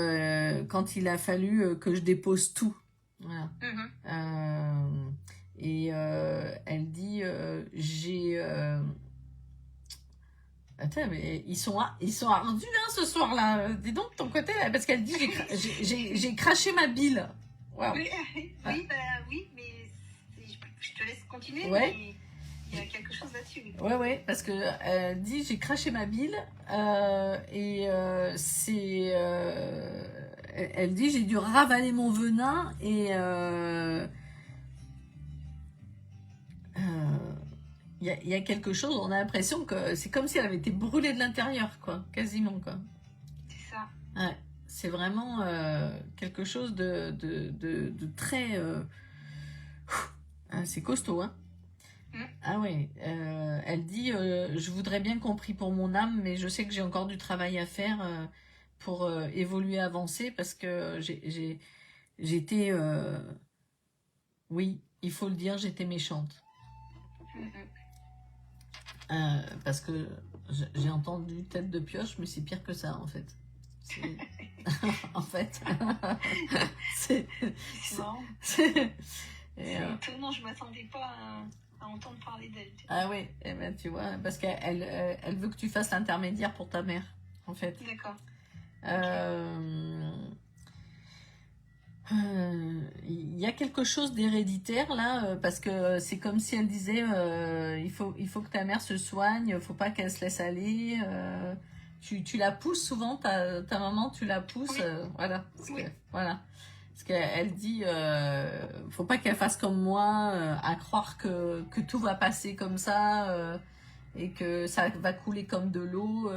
il a fallu que je dépose tout. Voilà. Et elle dit j'ai attends, mais ils sont ardus hein, ce soir-là. Dis donc de ton côté là, parce qu'elle dit j'ai craché ma bile. Wow. Oui, mais je te laisse continuer. Ouais. Mais il y a quelque chose là-dessus. Ouais, parce que elle dit j'ai craché ma bile et c'est elle dit, j'ai dû ravaler mon venin et il y a quelque chose, on a l'impression que c'est comme si elle avait été brûlée de l'intérieur, quoi, quasiment, quoi. C'est ça. Ouais, c'est vraiment quelque chose de très... c'est costaud, hein. Ah ouais, elle dit, je voudrais bien qu'on prie pour mon âme, mais je sais que j'ai encore du travail à faire pour évoluer, avancer, parce que j'étais... oui, il faut le dire, j'étais méchante. Parce que j'ai entendu tête de pioche, mais c'est pire que ça, en fait. En fait, c'est étonnant, je m'attendais pas à entendre parler d'elle. Ah oui, eh ben, tu vois, parce qu'elle elle veut que tu fasses l'intermédiaire pour ta mère, en fait. D'accord. Il y a quelque chose d'héréditaire là, parce que c'est comme si elle disait il faut que ta mère se soigne, faut pas qu'elle se laisse aller. Tu la pousses souvent, ta maman, tu la pousses, oui. Voilà. Voilà. Parce qu'elle dit faut pas qu'elle fasse comme moi, à croire que tout va passer comme ça et que ça va couler comme de l'eau.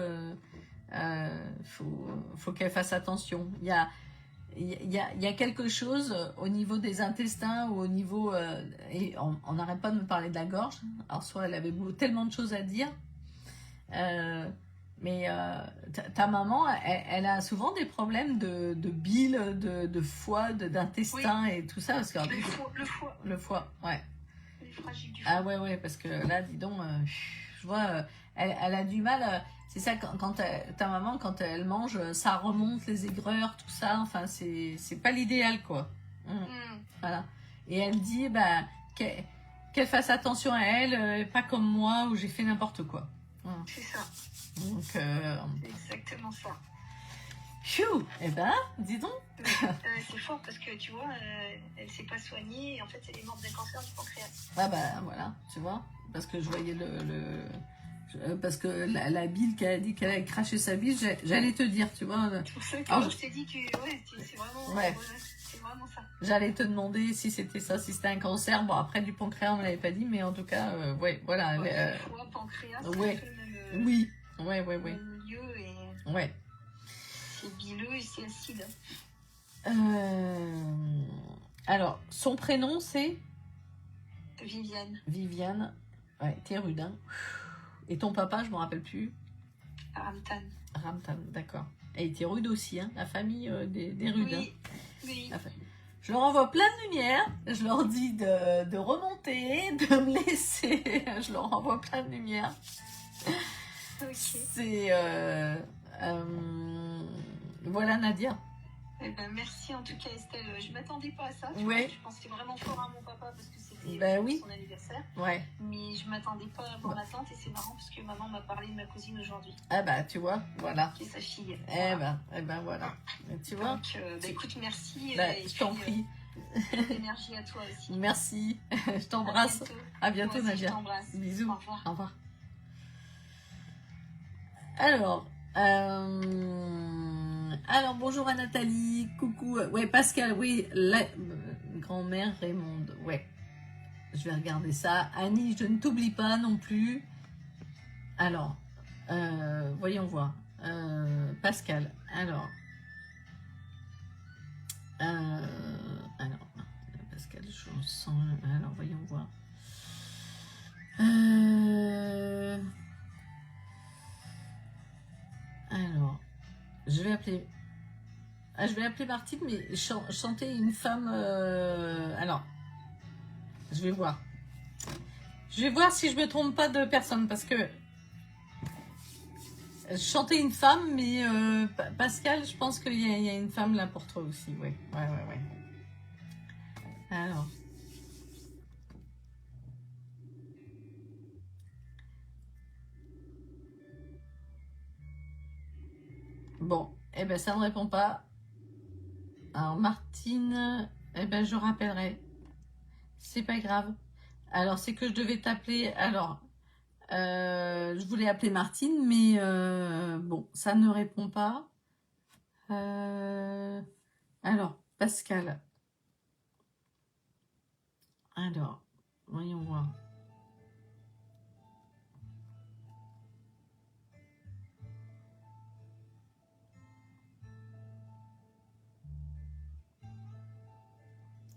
Faut qu'elle fasse attention. Il y a quelque chose au niveau des intestins ou au niveau... et on n'arrête pas de me parler de la gorge. Alors, soit elle avait tellement de choses à dire. Mais ta maman, elle a souvent des problèmes de bile, de foie, d'intestin, oui. Et tout ça. Parce que, le foie, ouais. Les fragiles du foie. Ah ouais, parce que là, dis donc, je vois, elle a du mal... c'est ça, quand ta maman, quand elle mange, ça remonte les aigreurs, tout ça. Enfin, c'est pas l'idéal, quoi. Voilà. Et elle dit qu'elle fasse attention à elle, pas comme moi, où j'ai fait n'importe quoi. C'est ça. Donc, c'est exactement ça. Phew, eh ben, dis donc. C'est fort parce que, tu vois, elle s'est pas soignée et en fait, elle est morte d'un cancer du pancréas. Ah bah, voilà, tu vois. Parce que je voyais parce que la bile qu'elle a dit qu'elle avait craché sa bile, j'allais te dire, tu vois. C'est pour ça que je t'ai dit que ouais, c'est vraiment, c'est vraiment ça. J'allais te demander si c'était ça, si c'était un cancer. Bon, après du pancréas, on ne l'avait pas dit, mais en tout cas, ouais, voilà. Foie, pancréas, ouais. C'est un peu le même, oui, ouais. milieu et ouais. C'est bileux et c'est acide. Alors, son prénom, c'est Viviane. Viviane. Ouais, t'es rude, hein. Et ton papa, je me rappelle plus. Ramtan. Ramtan, d'accord. Et il était rude aussi, hein, la famille des rudes. Oui, hein. oui. Je leur envoie plein de lumière, je leur dis de remonter, de me laisser, je leur envoie plein de lumière. Ok. C'est... voilà Nadia. Eh ben, merci en tout cas Estelle, je m'attendais pas à ça. Ouais. Je pensais vraiment fort à mon papa parce que c'était son anniversaire. Ouais. Mais je m'attendais pas à voir ma tante et c'est marrant parce que maman m'a parlé de ma cousine aujourd'hui. Ah bah tu vois, voilà. Et sa fille. Eh ben voilà. Tu vois. Donc écoute, merci. Je t'en prie. Énergie à toi aussi. Merci. Je t'embrasse. À bientôt Nadia. Je t'embrasse. Bisous. Au revoir. Au revoir. Alors, bonjour à Nathalie, coucou, ouais, Pascal, oui, la grand-mère Raymonde, ouais, je vais regarder ça. Annie, je ne t'oublie pas non plus. Alors, voyons voir, Pascal, alors, Pascal, je sens, alors, voyons voir. Alors, je vais appeler Martine, mais chanter une femme... alors, je vais voir. Je vais voir si je me trompe pas de personne, parce que chanter une femme, mais Pascal, je pense qu'il y a une femme là pour toi aussi. Ouais. Alors... Bon, eh ben ça ne répond pas. Alors Martine, eh ben je rappellerai. C'est pas grave. Alors c'est que je devais t'appeler. Alors, je voulais appeler Martine, mais bon, ça ne répond pas. Alors, Pascal. Alors, voyons voir.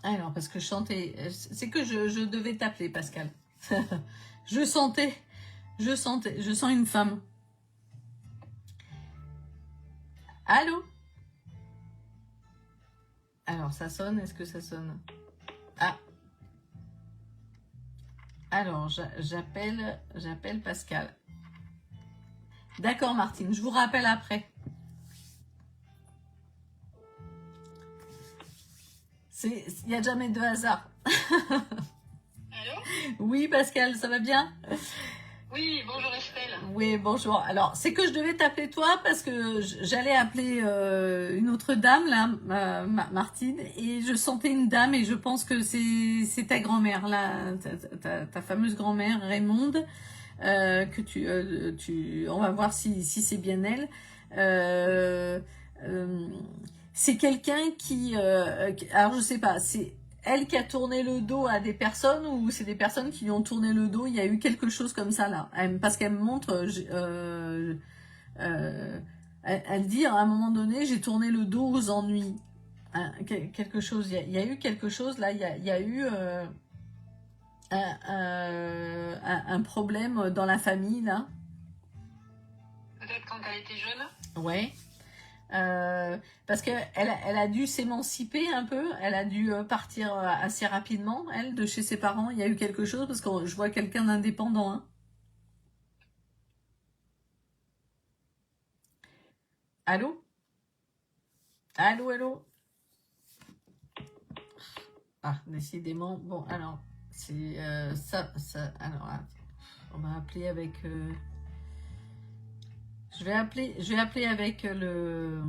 Alors, parce que je chantais... C'est que je devais t'appeler, Pascal. je sens une femme. Allô? Alors, ça sonne, est-ce que ça sonne? Ah. Alors, j'appelle Pascal. D'accord, Martine, je vous rappelle après. Il n'y a jamais de hasard. Allô? Oui, Pascal, ça va bien? Oui, bonjour Estelle. Oui, bonjour. Alors, c'est que je devais t'appeler toi parce que j'allais appeler une autre dame, là, Martine, et je sentais une dame et je pense que c'est ta grand-mère, là, ta fameuse grand-mère, Raymonde, que on va voir si c'est bien elle. C'est quelqu'un qui... alors, je sais pas, c'est elle qui a tourné le dos à des personnes ou c'est des personnes qui lui ont tourné le dos? Il y a eu quelque chose comme ça, là. Parce qu'elle me montre... elle dit, à un moment donné, j'ai tourné le dos aux ennuis. Quelque chose. Il y a eu quelque chose, là. Il y a eu... un problème dans la famille, là. Peut-être quand elle était jeune. Ouais. Parce qu'elle a dû s'émanciper un peu, elle a dû partir assez rapidement, elle, de chez ses parents. Il y a eu quelque chose, parce que je vois quelqu'un d'indépendant. Hein. Allô? Allô, allô? Ah, décidément. Bon, alors, c'est ça. Alors, on va appeler avec... Je vais appeler avec le...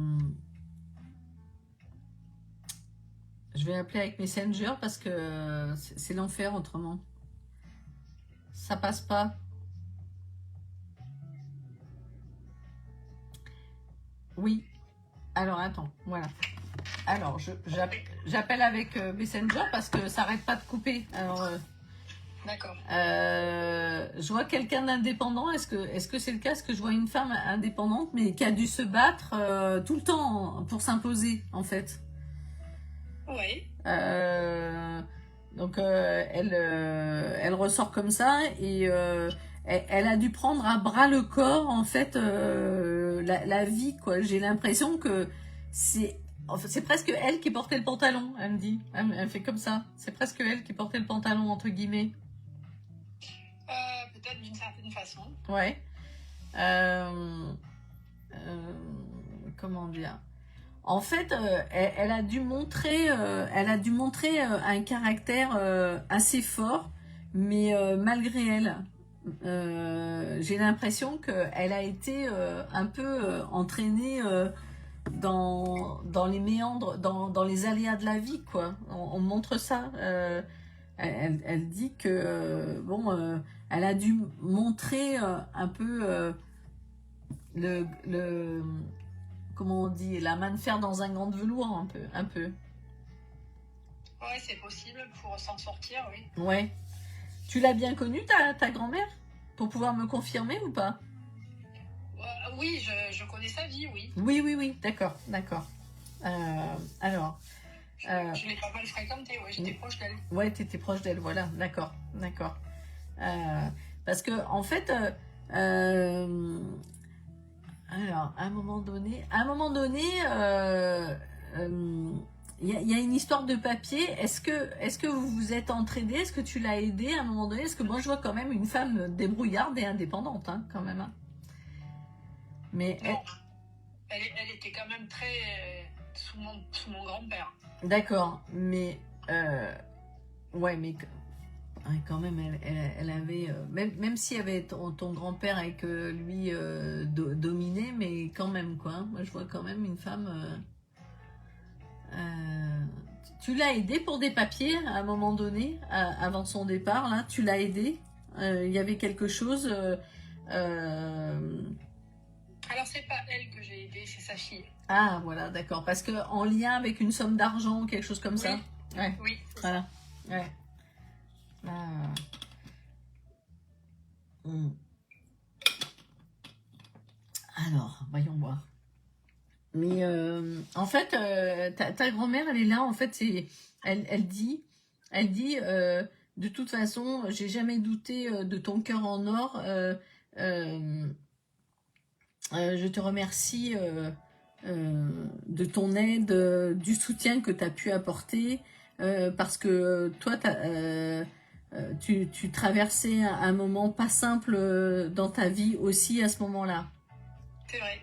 Je vais appeler avec Messenger parce que c'est l'enfer autrement. Ça passe pas. Oui. Alors, attends, voilà. Alors, j'appelle avec Messenger parce que ça n'arrête pas de couper. Alors... D'accord. Je vois quelqu'un d'indépendant. Est-ce que c'est le cas? Est-ce que je vois une femme indépendante mais qui a dû se battre tout le temps pour s'imposer en fait? Oui. Donc elle ressort comme ça et elle a dû prendre à bras le corps en fait la vie quoi. J'ai l'impression que c'est presque elle qui portait le pantalon. Elle me dit, elle fait comme ça. C'est presque elle qui portait le pantalon entre guillemets. Peut-être d'une certaine façon. Ouais. Comment dire? En fait, elle a dû montrer un caractère assez fort, mais malgré elle, j'ai l'impression qu'elle a été un peu entraînée dans les méandres, dans les aléas de la vie, quoi. On montre ça. Elle dit que bon, elle a dû montrer un peu le comment on dit, la main de fer dans un gant de velours, un peu. Ouais, c'est possible pour s'en sortir, oui. Ouais. Tu l'as bien connue, ta grand-mère, pour pouvoir me confirmer ou pas? Oui, je connais sa vie, oui. Oui, d'accord. Alors... je l'ai pas mal fréquentée, oui, j'étais proche d'elle. Ouais, t'étais proche d'elle, voilà, d'accord. Parce que, en fait... alors, à un moment donné, il y a une histoire de papier. Est-ce que vous vous êtes entraînés? Est-ce que tu l'as aidé à un moment donné? Parce que moi, je vois quand même une femme débrouillarde et indépendante, hein, quand même. Hein. Mais non, elle était quand même très sous mon grand-père. D'accord, mais ouais, mais quand même, elle avait même s'il y avait ton grand-père et que lui dominait, mais quand même quoi. Hein, moi, je vois quand même une femme. Tu l'as aidé pour des papiers à un moment donné, avant son départ là. Tu l'as aidé. Il y avait quelque chose. Alors, c'est pas elle que j'ai aidée, c'est sa fille. Ah, voilà, d'accord. Parce que en lien avec une somme d'argent, quelque chose comme ça. Ouais. Oui. Voilà. Ouais. Ah. Alors, voyons voir. Mais en fait, ta grand-mère, elle est là. En fait, elle dit, de toute façon, j'ai jamais douté de ton cœur en or. Je te remercie de ton aide, du soutien que tu as pu apporter, parce que toi, tu traversais un moment pas simple dans ta vie aussi à ce moment-là. C'est vrai.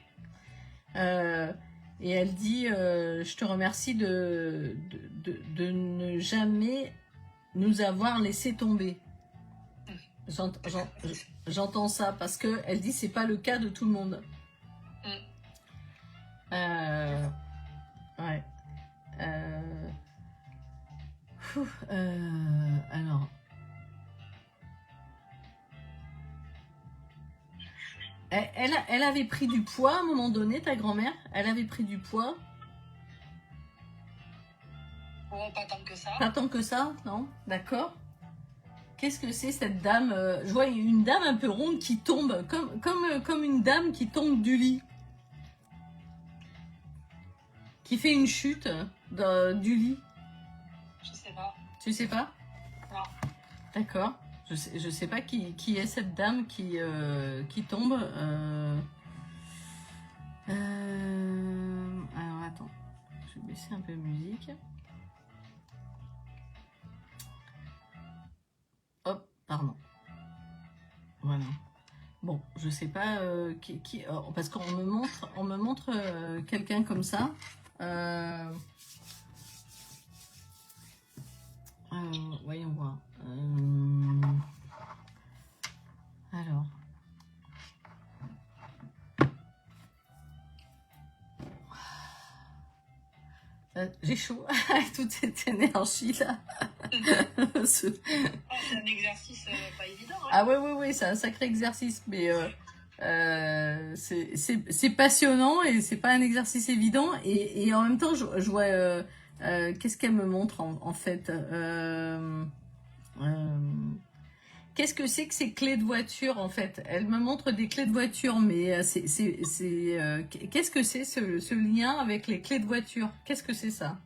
Et elle dit, je te remercie de ne jamais nous avoir laissé tomber. J'entends ça parce que elle dit c'est pas le cas de tout le monde. Ouais. Alors. Elle avait pris du poids à un moment donné, ta grand-mère? Elle avait pris du poids? Oh, pas tant que ça. Pas tant que ça, non? D'accord. Qu'est-ce que c'est cette dame? Je vois une dame un peu ronde qui tombe, comme une dame qui tombe du lit. Qui fait une chute du lit. Je sais pas. Tu sais pas? Non. D'accord. Je sais pas qui est cette dame qui tombe. Alors attends, je vais baisser un peu la musique. Hop, pardon. Voilà. Bon, je sais pas parce qu'on me montre quelqu'un comme ça. Voyons voir. Alors. J'ai chaud avec toute cette énergie là. C'est un exercice pas évident. Hein. Ah oui, c'est un sacré exercice, mais c'est passionnant et c'est pas un exercice évident. Et en même temps, je vois qu'est-ce qu'elle me montre en fait. Qu'est-ce que c'est que ces clés de voiture en fait? Elle me montre des clés de voiture, mais qu'est-ce que c'est ce lien avec les clés de voiture? Qu'est-ce que c'est ça?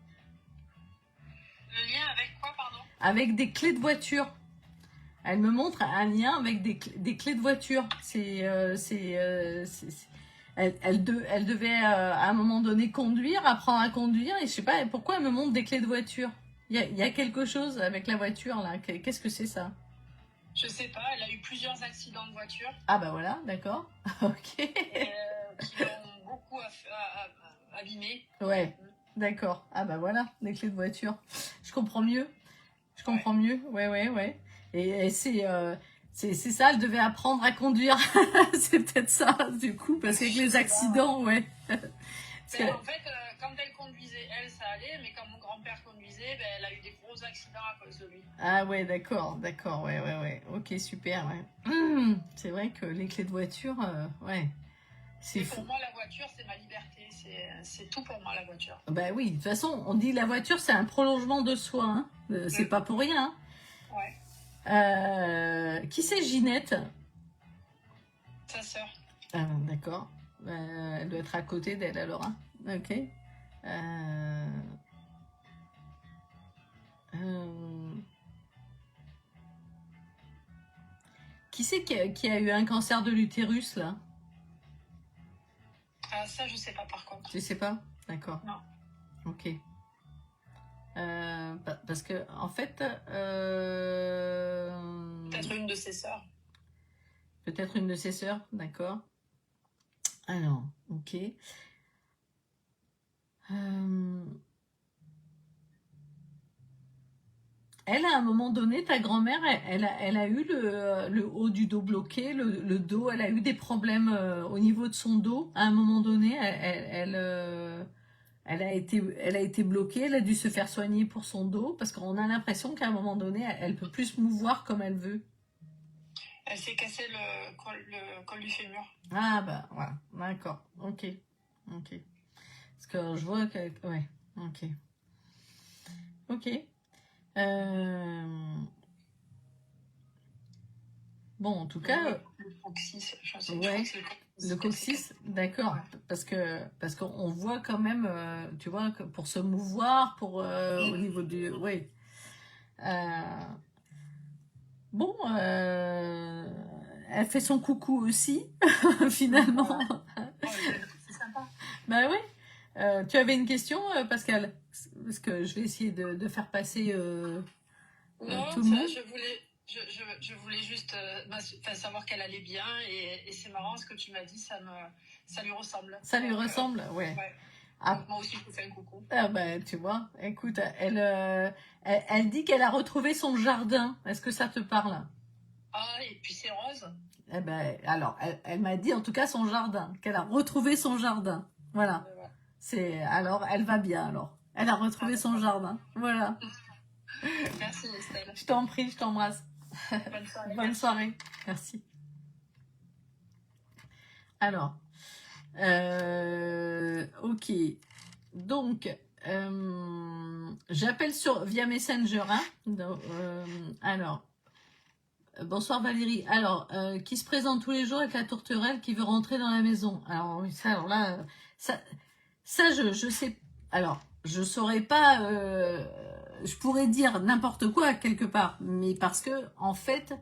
Le lien avec quoi, pardon? Avec des clés de voiture. Elle me montre un lien avec des clés de voiture. Elle devait à un moment donné apprendre à conduire, et je sais pas pourquoi elle me montre des clés de voiture. Il y a quelque chose avec la voiture là. Qu'est-ce que c'est ça? Je sais pas, elle a eu plusieurs accidents de voiture. Ah bah voilà, d'accord. Ok. Qui l'ont beaucoup abîmé. Ouais, d'accord. Ah bah voilà, des clés de voiture. Je comprends mieux. Mieux. Ouais. Et c'est ça, elle devait apprendre à conduire. C'est peut-être ça, du coup, parce qu'avec les accidents, ouais. En fait, quand elle conduisait, elle, ça allait, mais quand mon grand-père conduisait, elle a eu des gros accidents à cause de lui. Ah ouais, d'accord, ouais. Ok, super, ouais. C'est vrai que les clés de voiture, ouais. C'est pour moi, la voiture, c'est ma liberté. C'est tout pour moi, la voiture. Bah oui, de toute façon, on dit la voiture, c'est un prolongement de soi. Hein. C'est pas pour rien. Ouais. Qui c'est Ginette? Sa sœur. Ah, d'accord. Elle doit être à côté d'elle alors. Hein. Ok. Qui c'est qui a eu un cancer de l'utérus là? Ah, ça, je sais pas par contre. Tu sais pas? D'accord. Non. Ok. Parce que, en fait... Peut-être une de ses sœurs. Peut-être une de ses sœurs, d'accord. Alors, ok. Elle, à un moment donné, ta grand-mère, elle a eu le haut du dos bloqué, le dos, elle a eu des problèmes au niveau de son dos. À un moment donné, elle a été bloquée, elle a dû se faire soigner pour son dos, parce qu'on a l'impression qu'à un moment donné, elle peut plus se mouvoir comme elle veut. Elle s'est cassé le col du fémur. Ah bah voilà, d'accord, ok. Parce que je vois que... Ouais, ok. Bon, en tout cas... Le coccyx, ouais, le coccyx, d'accord. Ouais. Parce qu'on voit quand même, tu vois, que pour se mouvoir, au niveau du... Ouais. Bon, elle fait son coucou aussi, finalement. C'est sympa. Bah oui. Tu avais une question, Pascal? Parce que je vais essayer de faire passer non, tout le monde. Je voulais juste savoir qu'elle allait bien et c'est marrant ce que tu m'as dit, ça lui ressemble. Ça lui ressemble, ouais. Ah. Moi aussi, je vous fais un coucou. Ah bah, tu vois, écoute, elle dit qu'elle a retrouvé son jardin. Est-ce que ça te parle? Ah, et puis c'est rose. Eh ben, alors, elle m'a dit en tout cas son jardin, qu'elle a retrouvé son jardin. Voilà. Alors, elle va bien alors. Elle a retrouvé son jardin. Voilà. Merci Estelle. Je t'en prie, je t'embrasse. Bonne soirée. Bonne soirée. Merci. Alors, ok. Donc, j'appelle via Messenger. Hein. Donc, alors, bonsoir Valérie. Alors, qui se présente tous les jours avec la tourterelle qui veut rentrer dans la maison. Alors, ça, je sais. Alors, je saurais pas. Je pourrais dire n'importe quoi quelque part, mais parce que en fait,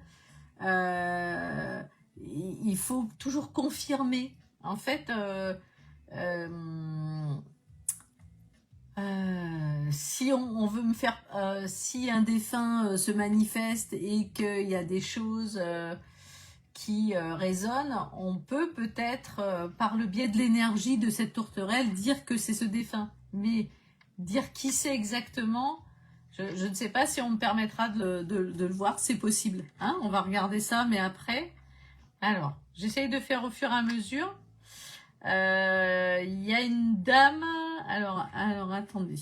il faut toujours confirmer. En fait, si on veut me faire, si un défunt se manifeste et qu'il y a des choses qui résonnent, on peut peut-être, par le biais de l'énergie de cette tourterelle, dire que c'est ce défunt. Mais dire qui c'est exactement, je ne sais pas si on me permettra de le voir, c'est possible. Hein, on va regarder ça, mais après... Alors, j'essaye de faire au fur et à mesure. Il y a une dame... Alors attendez.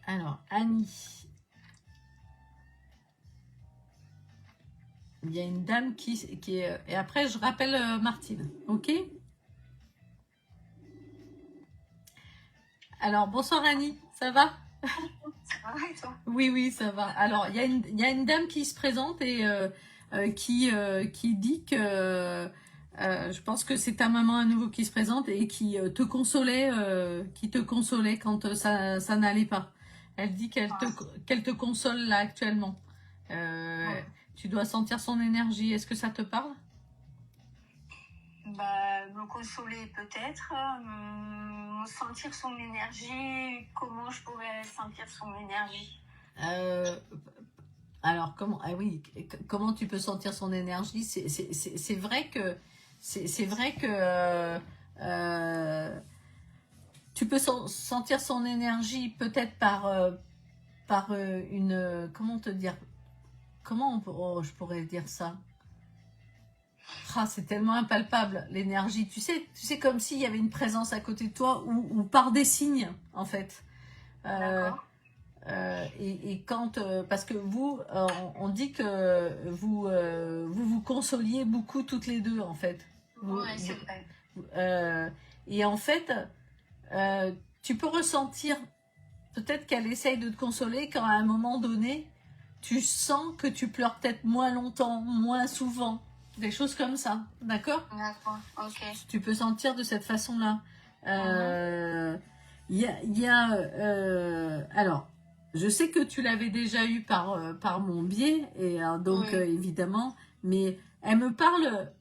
Alors, Annie. Il y a une dame qui est... Et après, je rappelle Martine. Ok? Alors, bonsoir Annie. Ça va? Ça va et toi? Oui, ça va. Alors, il y a une dame qui se présente et qui dit que... je pense que c'est ta maman à nouveau qui se présente et qui te consolait quand ça n'allait pas. Elle dit qu'elle te console là actuellement. Tu dois sentir son énergie. Est-ce que ça te parle? Bah, me consoler peut-être, sentir son énergie. Comment je pourrais sentir son énergie? Alors comment tu peux sentir son énergie? C'est vrai que tu peux sentir son énergie peut-être par une... Comment te dire? Je pourrais dire ça? Ah, c'est tellement impalpable, l'énergie. Tu sais comme s'il y avait une présence à côté de toi ou par des signes, en fait. Et quand... parce que vous, on dit que vous consoliez beaucoup toutes les deux, en fait. Oui, c'est vrai. Et en fait, tu peux ressentir peut-être qu'elle essaye de te consoler quand à un moment donné, tu sens que tu pleures peut-être moins longtemps, moins souvent. Des choses comme ça, d'accord? D'accord, ok. Tu peux sentir de cette façon-là. Alors, je sais que tu l'avais déjà eu par mon biais, et donc évidemment, mais elle me parle...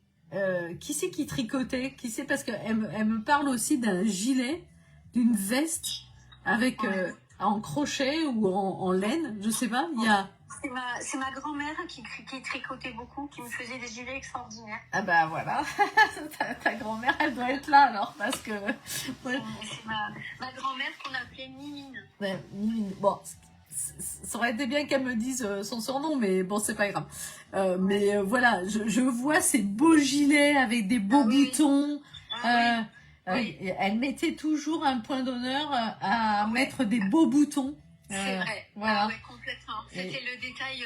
qui c'est qui tricotait? Qui c'est? Parce qu'elle me parle aussi d'un gilet, d'une veste avec en crochet ou en laine, je sais pas. Il y a... C'est ma grand-mère qui tricotait beaucoup, qui me faisait des gilets extraordinaires. Ah bah voilà, ta grand-mère, elle doit être là alors, parce que... Ouais. C'est ma grand-mère qu'on appelait Mimine. Ouais, Mimine. Bon, ça aurait été bien qu'elle me dise son surnom, mais bon, c'est pas grave. Mais voilà, je vois ces beaux gilets avec des beaux boutons. Elle mettait toujours un point d'honneur à mettre des beaux boutons. C'est vrai. Voilà. Complètement. C'était le détail.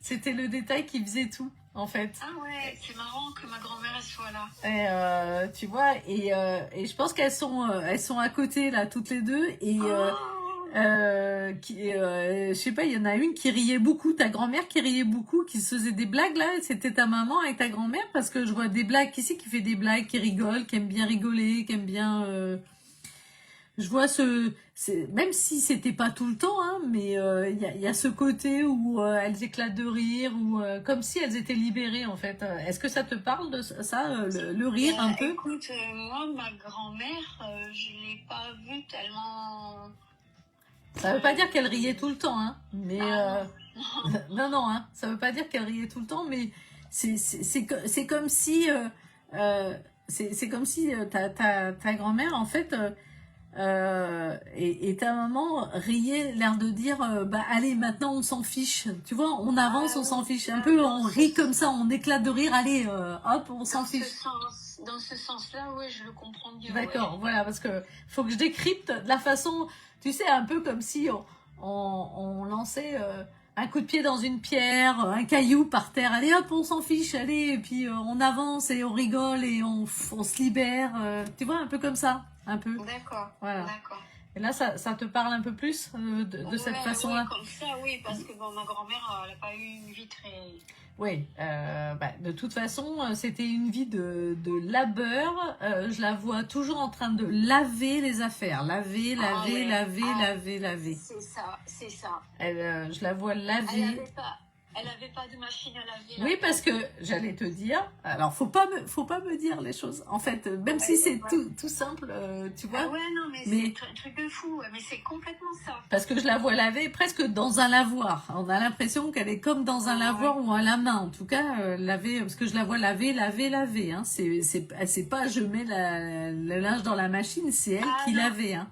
C'était le détail qui faisait tout, en fait. Ah ouais, c'est marrant que ma grand-mère elle soit là. Et tu vois, et je pense qu'elles sont à côté là, toutes les deux, et je sais pas, il y en a une qui riait beaucoup, ta grand-mère qui riait beaucoup, qui se faisait des blagues là. C'était ta maman avec ta grand-mère, parce que je vois des blagues ici qui fait des blagues, qui rigole, qui aime bien rigoler, qui aime bien. Je vois même si c'était pas tout le temps, hein, mais il y a ce côté où elles éclatent de rire, ou comme si elles étaient libérées en fait. Est-ce que ça te parle de ça, le rire un peu? Écoute, moi ma grand-mère, je l'ai pas vue tellement. Ça veut pas dire qu'elle riait tout le temps, hein, mais non, hein, ça veut pas dire qu'elle riait tout le temps, mais c'est comme si c'est comme si ta grand-mère en fait. Et ta maman riait, l'air de dire bah allez, maintenant on s'en fiche, tu vois, on avance, on s'en fiche un peu, on rit comme ça, on éclate de rire, allez hop, on s'en fiche. Dans ce sens-là, oui, je le comprends bien. D'accord, voilà, parce que faut que je décrypte de la façon, tu sais, un peu comme si on lançait un coup de pied dans une pierre, un caillou par terre, allez hop, on s'en fiche, allez, et puis on avance et on rigole et on se libère, tu vois, un peu comme ça. Un peu. D'accord. Voilà. Et là, ça te parle un peu plus de cette façon-là? Oui, comme ça, oui, parce que bon, ma grand-mère, elle n'a pas eu une vie très... Oui, de toute façon, c'était une vie de labeur. Je la vois toujours en train de laver les affaires. Laver. C'est ça. Je la vois laver. Elle avait pas de machine à laver. Oui, parce que j'allais te dire. Alors, faut pas me dire les choses. En fait, même si c'est tout simple, tu vois. Ouais, non, mais c'est un truc de fou. Mais c'est complètement ça. Parce que je la vois laver presque dans un lavoir. On a l'impression qu'elle est comme dans un lavoir ou à la main. En tout cas, laver, parce que je la vois laver. Hein. C'est pas je mets le linge dans la machine, c'est elle qui lavait. Hein.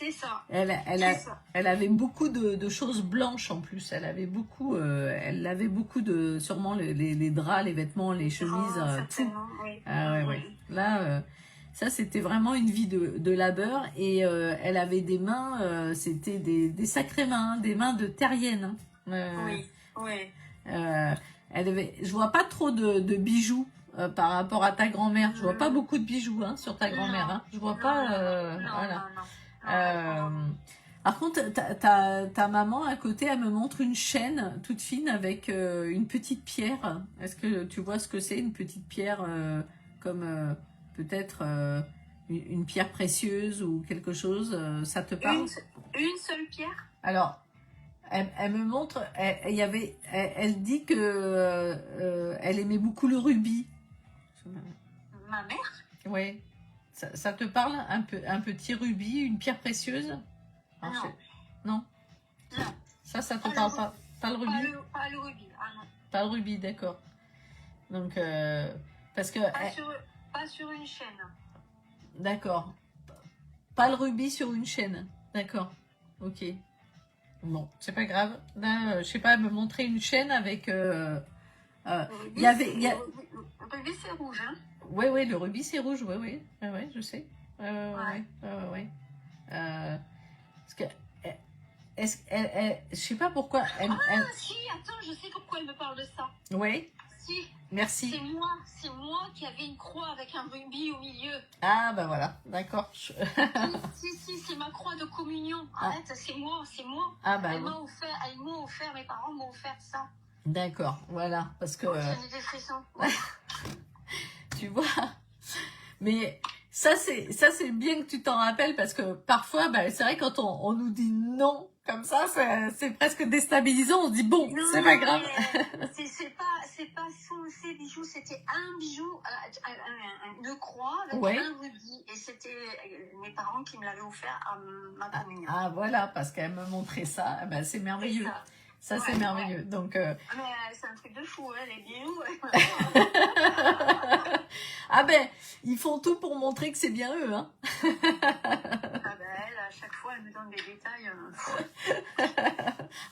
C'est ça. Elle avait beaucoup de choses blanches en plus. Elle avait beaucoup de, sûrement les draps, les vêtements, les chemises, tout. Oui. Ouais. Là, ça c'était vraiment une vie de labeur, et elle avait des mains, c'était des sacrées mains, des mains de terrienne. Oui. Je vois pas trop de bijoux par rapport à ta grand-mère. Je vois pas beaucoup de bijoux sur ta grand-mère. Hein. Je vois pas. Voilà. Par contre, ta maman à côté, elle me montre une chaîne toute fine avec une petite pierre. Est-ce que tu vois ce que c'est, une petite pierre comme peut-être une pierre précieuse ou quelque chose? Ça te parle? Une seule pierre? Alors, elle me montre, elle dit que elle aimait beaucoup le rubis. Ma mère? Oui. Ça te parle, un petit rubis, une pierre précieuse? Non. Non. Ça te parle pas? Pas le rubis? Pas le rubis, non. Pas le rubis, d'accord. Donc, parce que... Pas sur une chaîne. D'accord. Pas le rubis sur une chaîne. D'accord. Ok. Bon, c'est pas grave. Là, je sais pas, elle me montrer une chaîne avec... Le rubis, c'est rouge, hein? Oui, le rubis c'est rouge, oui, je sais. Ouais. Parce que, je sais pas pourquoi. Si, attends, je sais pourquoi elle me parle de ça. Oui. Si. Merci. C'est moi qui avais une croix avec un rubis au milieu. Ah, bah voilà, d'accord. Si, c'est ma croix de communion. Arrête, c'est moi. Ah, bah elle m'a offert, mes parents m'ont offert ça. D'accord, voilà, parce que... J'ai des frissons. Tu vois, mais ça c'est bien que tu t'en rappelles, parce que parfois c'est vrai, quand on nous dit non comme ça, c'est presque déstabilisant. On se dit bon, c'est pas grave. C'est pas ces bijoux, c'était un bijou, une croix avec un rubis, et c'était mes parents qui me l'avaient offert à ma communion. Ah voilà, parce qu'elle me montrait ça, c'est merveilleux. Ça, c'est merveilleux. Donc, mais c'est un truc de fou, les bijoux. Ah ils font tout pour montrer que c'est bien eux, hein. Elle, à chaque fois, elle me donne des détails.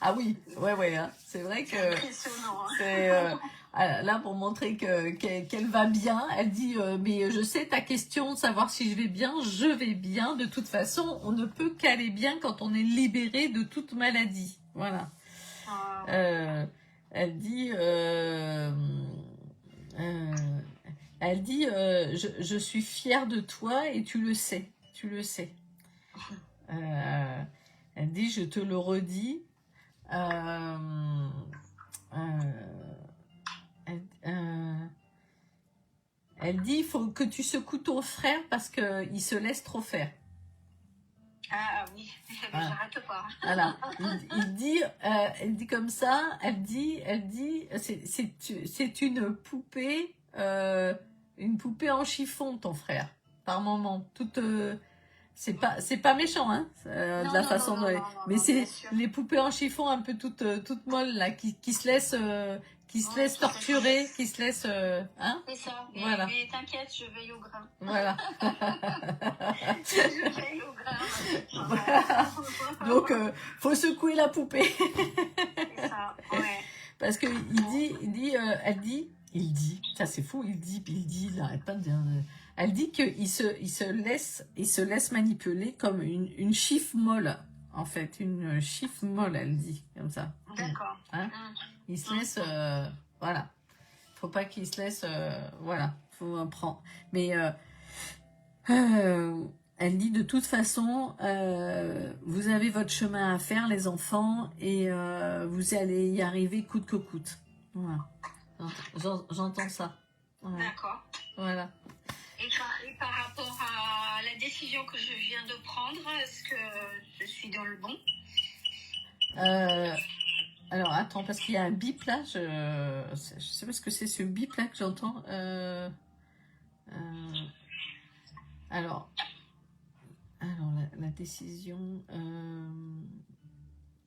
Ah oui, ouais, hein. C'est vrai que... C'est impressionnant. là, pour montrer qu'elle va bien, elle dit mais je sais ta question de savoir si je vais bien. Je vais bien. De toute façon, on ne peut qu'aller bien quand on est libéré de toute maladie. Voilà. Elle dit je suis fière de toi et tu le sais. Tu le sais. Elle dit je te le redis. Elle dit il faut que tu secoues ton frère parce qu'il se laisse trop faire. Ah oui, voilà. J'arrête pas. Voilà. Elle dit comme ça, elle dit, c'est une poupée en chiffon, ton frère, par moment. Toute, c'est pas méchant, hein, de la façon dont. Mais c'est les poupées en chiffon un peu toutes molles là, qui se laissent. Qui se laisse torturer, qui se laisse... hein? C'est ça, voilà. Mais t'inquiète, je veille au grain. Voilà. Je veille au grain. Voilà. Donc, faut secouer la poupée. C'est ça, ouais. Parce que il dit, ça c'est fou, il arrête pas de dire... Elle dit qu'il se laisse manipuler comme une chiffre molle, en fait, une chiffre molle, elle dit, comme ça. D'accord. Hein? Il se laisse, voilà. Faut pas qu'il se laisse, voilà. Faut prendre. Mais elle dit de toute façon, vous avez votre chemin à faire, les enfants, et vous allez y arriver coûte que coûte. Voilà. J'entends ça. Voilà. D'accord. Voilà. Et par rapport à la décision que je viens de prendre, est-ce que je suis dans le bon? Alors, attends, parce qu'il y a un bip là, je sais pas ce que c'est ce bip là que j'entends. Alors, la décision...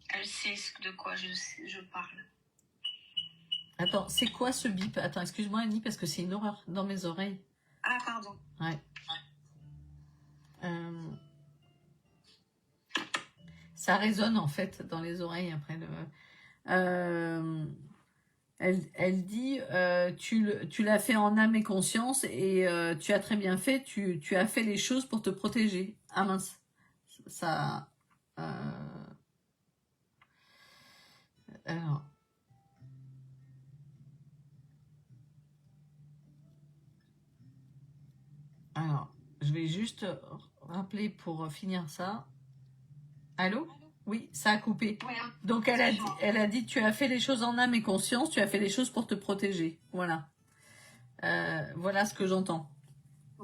Elle sait de quoi je parle. Attends, c'est quoi ce bip? Attends, excuse-moi Annie, parce que c'est une horreur dans mes oreilles. Ah, pardon. Ouais. Ça résonne en fait dans les oreilles après. Elle dit tu l'as fait en âme et conscience et tu as très bien fait, tu as fait les choses pour te protéger. Ah mince, ça... Alors, je vais juste rappeler pour finir ça. Allô? Oui, ça a coupé. Donc elle a dit tu as fait les choses en âme et conscience, tu as fait les choses pour te protéger. Voilà. Voilà ce que j'entends.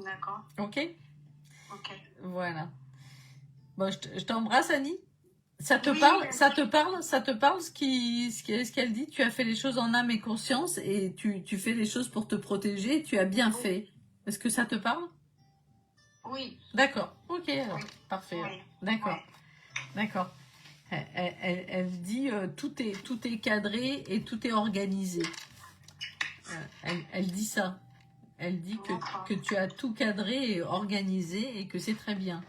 D'accord. Ok? Ok. Voilà. Bon, je t'embrasse Annie. Ça te parle? Ça te parle ce qu'elle dit? Tu as fait les choses en âme et conscience et tu fais les choses pour te protéger, tu as bien fait. Est-ce que ça te parle? Oui. D'accord. Ok alors. Parfait. Oui. D'accord. Oui. D'accord. Elle dit tout est cadré et tout est organisé. Elle dit ça. Elle dit que tu as tout cadré et organisé et que c'est très bien.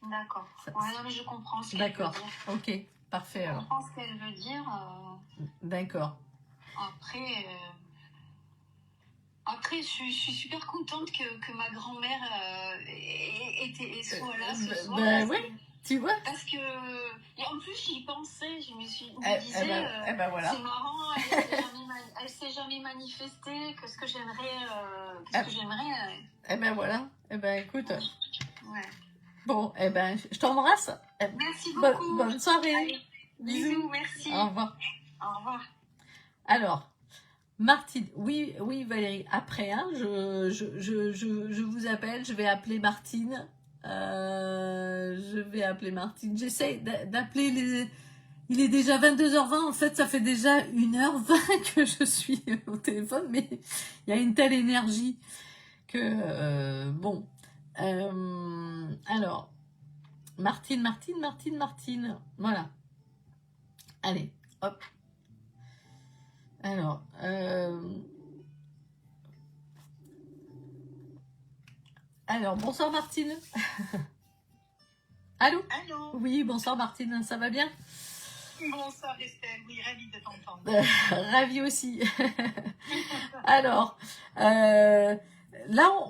D'accord. Ouais, non, mais je comprends ce qu'elle veut dire. D'accord. Ok. Parfait. Je comprends ce qu'elle veut dire. D'accord. Après, je suis super contente que ma grand-mère soit là ce soir. Ben oui, tu vois. Parce que, et en plus, j'y pensais, je me disais, voilà. c'est marrant, elle s'est jamais manifestée, qu'est-ce que j'aimerais. Eh ben voilà, eh ben écoute. Ouais. Bon, eh ben je t'embrasse. Merci beaucoup. Bonne soirée. Allez, bisous, merci. Au revoir. Au revoir. Alors. Martine, oui Valérie, après, hein, je vous appelle, je vais appeler Martine, j'essaie d'appeler les... Il est déjà 22h20, en fait ça fait déjà 1h20 que je suis au téléphone, mais il y a une telle énergie que, bon, alors, Martine, voilà, allez, hop. Alors, bonsoir Martine. Allô? Allô? Oui, bonsoir Martine, ça va bien? Bonsoir Estelle, oui, ravie de t'entendre. Ravie aussi. Alors, là,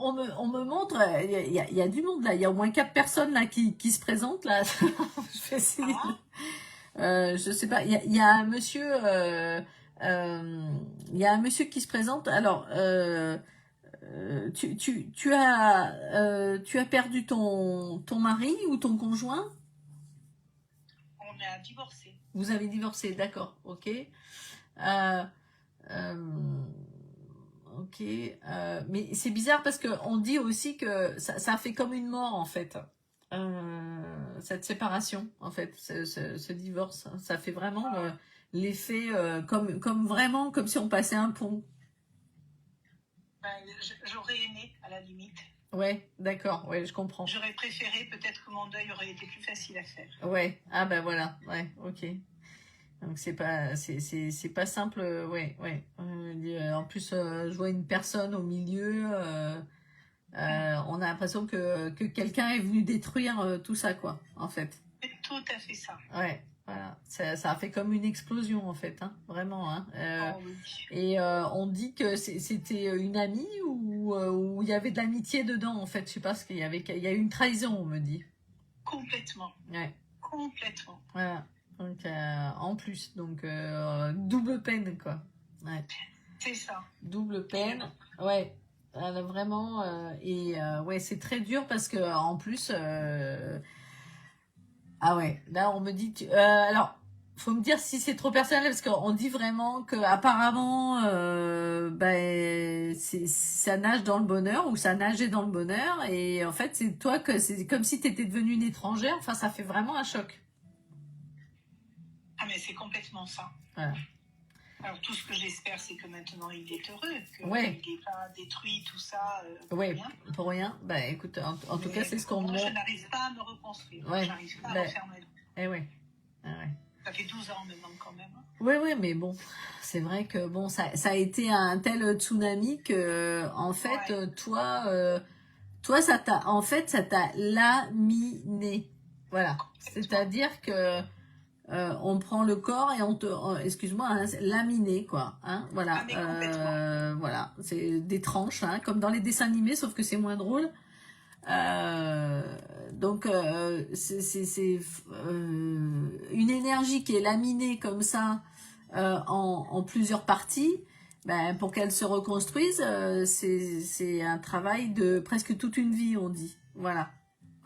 on me montre, il y a du monde là, il y a au moins 4 personnes là qui se présentent là. Je fais signe. Je sais pas, il y a un monsieur, il y a un monsieur qui se présente. Alors, tu as perdu ton mari ou ton conjoint? On a divorcé. Vous avez divorcé, d'accord, ok. Euh, ok, mais c'est bizarre parce qu'on dit aussi que ça fait comme une mort en fait. Cette séparation en fait, ce divorce, ça fait vraiment l'effet comme vraiment comme si on passait un pont. Ben, j'aurais aimé à la limite. Ouais, d'accord, ouais, je comprends. J'aurais préféré, peut-être que mon deuil aurait été plus facile à faire. Ouais, ah ben voilà, ouais, ok. Donc c'est pas simple, ouais. En plus, je vois une personne au milieu. On a l'impression que quelqu'un est venu détruire tout ça, quoi, en fait. C'est tout à fait ça. Ouais, voilà. Ça a fait comme une explosion, en fait, hein, vraiment. Hein. Oh, oui. Et on dit que c'était une amie ou il y avait de l'amitié dedans, en fait. Je sais pas, il y a eu une trahison, on me dit. Complètement. Ouais. Complètement. Voilà. Donc, en plus, donc double peine, quoi. Ouais. C'est ça. Double peine, ouais. Vraiment, ouais, c'est très dur parce que en plus, ah ouais, là on me dit, alors, faut me dire si c'est trop personnel parce qu'on dit vraiment que apparemment, ça nage dans le bonheur ou ça nageait dans le bonheur et en fait c'est toi que c'est comme si t'étais devenue une étrangère. Enfin, ça fait vraiment un choc. Ah mais c'est complètement ça. Voilà. Alors tout ce que j'espère, c'est que maintenant il est heureux, qu'il ouais. n'ait pas détruit tout ça pour ouais, rien. Pour rien. Bah écoute, en tout cas c'est ce qu'on montre. Moi je n'arrive pas à me reconstruire, ouais. J'arrive pas à refaire ma vie. Ouais. Ça fait 12 ans maintenant quand même. Oui, mais bon, c'est vrai que bon, ça a été un tel tsunami que en fait, toi, ça t'a laminé. Voilà. C'est-à-dire que on prend le corps et excuse-moi, hein, laminé quoi, hein, voilà, voilà, c'est des tranches, hein, comme dans les dessins animés, sauf que c'est moins drôle. Donc c'est une énergie qui est laminée comme ça en plusieurs parties. Ben, pour qu'elle se reconstruise, c'est un travail de presque toute une vie, on dit. Voilà.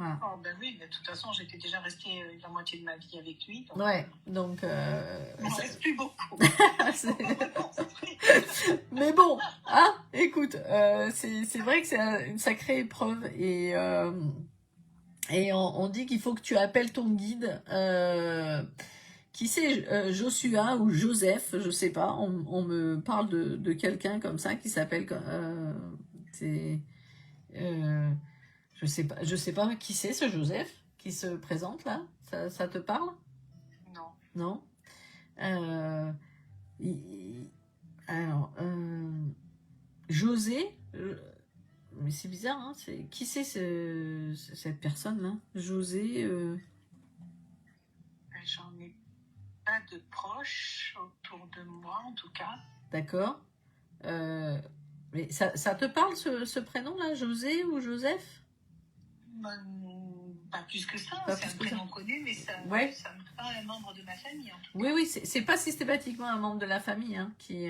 Oh, ben oui, mais de toute façon, j'étais déjà restée la moitié de ma vie avec lui. Donc, ouais, donc... il ne reste plus beaucoup. Mais bon, hein, écoute, c'est vrai que c'est une sacrée épreuve et on dit qu'il faut que tu appelles ton guide. Qui c'est, Joshua ou Joseph, je sais pas. On me parle de quelqu'un comme ça qui s'appelle... je sais pas qui c'est ce Joseph qui se présente là. Ça te parle? Non. Alors, José, mais c'est bizarre, hein, qui c'est cette personne-là? José. J'en ai pas de proches autour de moi, en tout cas. D'accord. Mais ça te parle ce prénom-là, José ou Joseph? Pas plus que ça, c'est un prénom connu, mais ça me parle un membre de ma famille. En tout cas. Oui, c'est pas systématiquement un membre de la famille hein, qui...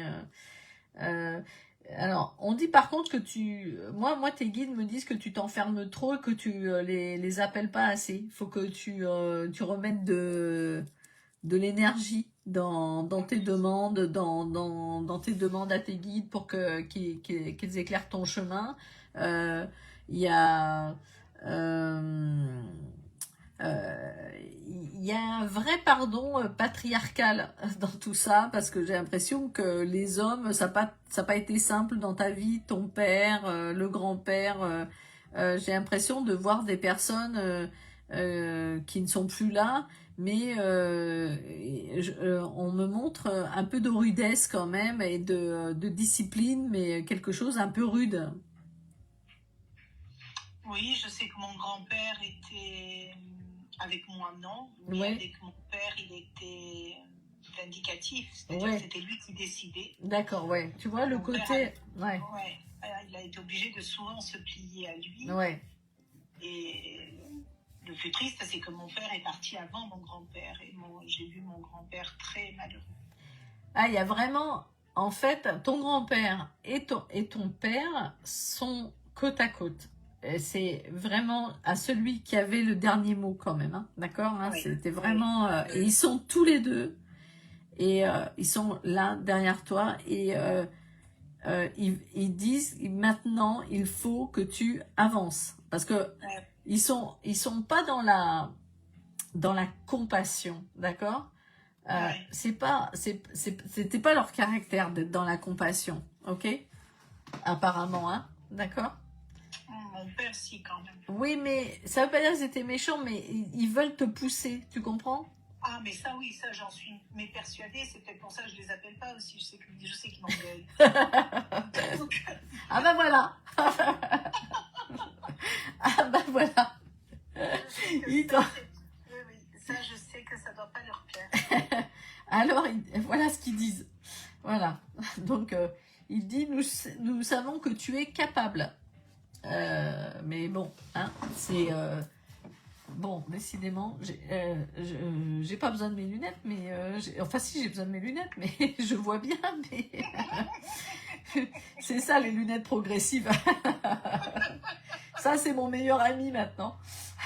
alors, on dit par contre que moi, tes guides me disent que tu t'enfermes trop et que tu les appelles pas assez. Il faut que tu remettes de l'énergie dans tes demandes, dans tes demandes à tes guides pour qu'ils éclairent ton chemin. Il y a... il y a un vrai pardon patriarcal dans tout ça parce que j'ai l'impression que les hommes ça n'a pas été simple dans ta vie, ton père, le grand-père, j'ai l'impression de voir des personnes qui ne sont plus là mais on me montre un peu de rudesse quand même et de discipline mais quelque chose un peu rude. Oui, je sais que mon grand-père Avec moi, non. Mais ouais. avec mon père, il était vindicatif. C'est-à-dire Ouais. que c'était lui qui décidait. D'accord, ouais. Tu vois, le Mon côté... père ouais. Ouais. Il a été obligé de souvent se plier à lui. Ouais. Et le plus triste, c'est que mon père est parti avant mon grand-père. Et j'ai vu mon grand-père très malheureux. Ah, il y a vraiment... En fait, ton grand-père et ton père sont côte à côte. C'est vraiment à celui qui avait le dernier mot quand même, hein, d'accord, hein, oui. C'était vraiment... et ils sont tous les deux, et ils sont là derrière toi, et ils disent maintenant il faut que tu avances, parce que ils sont pas dans la compassion, d'accord. C'était pas leur caractère d'être dans la compassion, ok, apparemment, hein, d'accord. Mon père, si, quand même. Oui, mais ça veut pas dire qu'ils étaient méchants, mais ils veulent te pousser, tu comprends? Ah, mais ça, oui, ça, j'en suis persuadée. C'est peut-être pour ça que je les appelle pas aussi. Je sais qu'ils m'engueulent. Ah ben voilà. Ah ben voilà. Oui, ça, je sais que ça doit pas leur plaire. Alors, voilà ce qu'ils disent. Voilà. Donc, il dit, nous savons que tu es capable. Mais bon, hein, c'est... bon, décidément, j'ai pas besoin de mes lunettes, mais... enfin, si, j'ai besoin de mes lunettes, mais je vois bien, mais... c'est ça, les lunettes progressives. Ça, c'est mon meilleur ami, maintenant.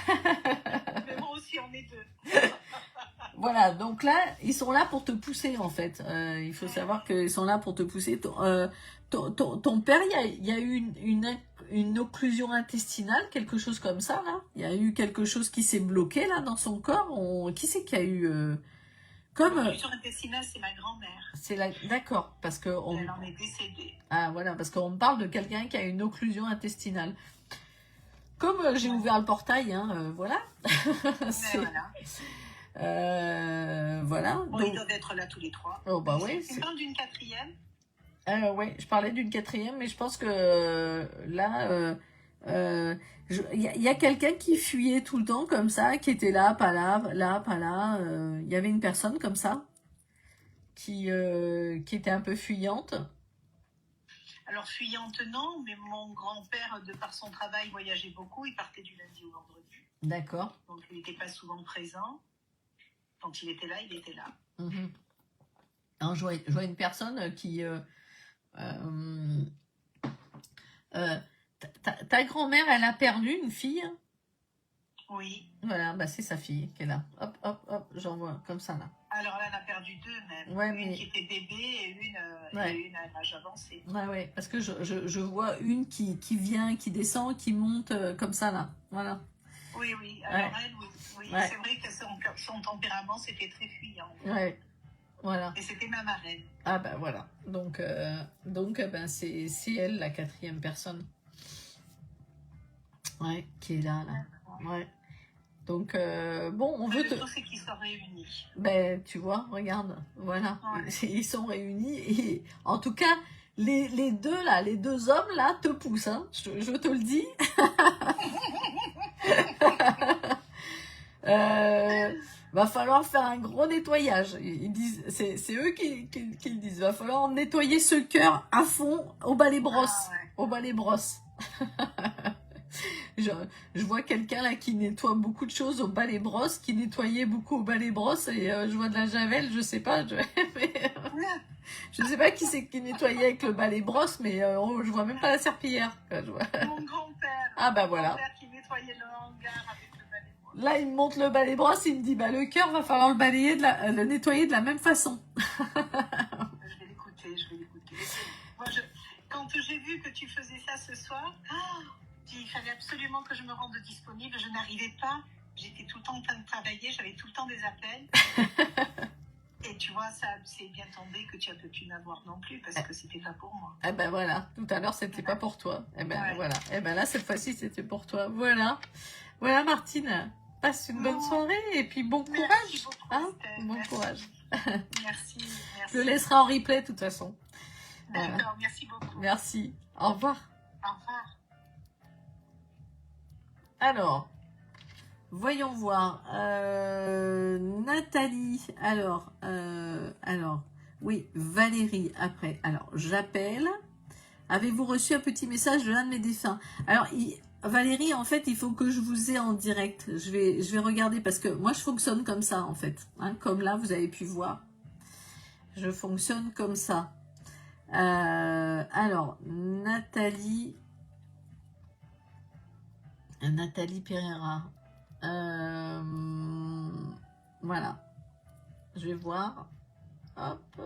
Mais moi aussi, on est deux. Voilà, donc là, ils sont là pour te pousser, en fait. Il faut savoir qu'ils sont là pour te pousser. Ton père, il y a eu une occlusion intestinale, quelque chose comme ça, là. Il y a eu quelque chose qui s'est bloqué, là, dans son corps. Qui c'est qui a eu... L'occlusion intestinale, c'est ma grand-mère. D'accord, parce que... Elle en est décédée. Ah, voilà, parce qu'on parle de quelqu'un qui a une occlusion intestinale. Comme j'ai ouvert le portail, hein, voilà. Voilà. Voilà. Bon, donc... ils doivent être là tous les trois. Oh, bah oui. Tu parles d'une quatrième? Oui, je parlais d'une quatrième, mais je pense que là, il y a quelqu'un qui fuyait tout le temps comme ça, qui était là, pas là, pas là. Il y avait une personne comme ça qui était un peu fuyante. Alors, fuyante, non, mais mon grand-père, de par son travail, voyageait beaucoup. Il partait du lundi au vendredi. D'accord. Donc, il n'était pas souvent présent. Quand il était là, il était là. Mmh. Alors, je vois une personne qui... ta grand-mère, elle a perdu une fille? Oui. Voilà, bah c'est sa fille qui est là. Hop, hop, hop, j'en vois comme ça, là. Alors là, elle a perdu deux même. Ouais, une mais... qui était bébé et une à un âge avancé. Ouais, parce que je vois une qui vient, qui descend, qui monte comme ça, là. Voilà. Oui. Alors elle, oui. Ouais. C'est vrai que son tempérament, c'était très fuyant. Ouais. Voilà. Et c'était ma marraine. Ah ben voilà. Donc ben c'est elle, la quatrième personne. Ouais, qui est là. Ouais. Donc bon, on veut te... Le tout, c'est qu'ils sont réunis. Ben tu vois, regarde, voilà. Ouais. Ils sont réunis et en tout cas, les deux là, les deux hommes là te poussent, hein. Je te le dis. Va falloir faire un gros nettoyage. Ils disent, c'est eux qui le disent. Va falloir nettoyer ce cœur à fond au balai brosse. Au balai brosse. Je vois quelqu'un là qui nettoie beaucoup de choses au balai brosse, qui nettoyait beaucoup au balai brosse, et je vois de la javel, je sais pas. Je sais pas qui c'est qui nettoyait avec le balai brosse, mais je vois même pas la serpillière. Mon grand-père. Ah bah voilà. Mon grand-père qui nettoyait le hangar avec le balai brosse. Là, il me montre le balai brosse, il me dit, bah le cœur, va falloir le nettoyer de la même façon. Je vais l'écouter. Moi, quand j'ai vu que tu faisais ça ce soir, il fallait absolument que je me rende disponible. Je n'arrivais pas. J'étais tout le temps en train de travailler. J'avais tout le temps des appels. Et tu vois, ça c'est bien tombé que tu as pu m'avoir non plus parce que c'était pas pour moi. Eh ben voilà. Tout à l'heure, c'était pas pour toi. Eh ben voilà. Eh ben là, cette fois-ci, c'était pour toi. Voilà. Voilà, Martine. Passe une bonne soirée et puis bon courage. Merci beaucoup, hein, bon courage. Merci. Je le laisserai en replay de toute façon. D'accord, merci beaucoup. Merci. Au revoir. Au revoir. Alors, voyons voir. Nathalie, alors, oui, Valérie, après. Alors, j'appelle. Avez-vous reçu un petit message de l'un de mes défunts? Alors, Valérie, en fait, il faut que je vous ai en direct. Je vais regarder parce que moi, je fonctionne comme ça, en fait. Hein, comme là, vous avez pu voir. Je fonctionne comme ça. Alors, Nathalie Pereira. Voilà. Je vais voir. Hop.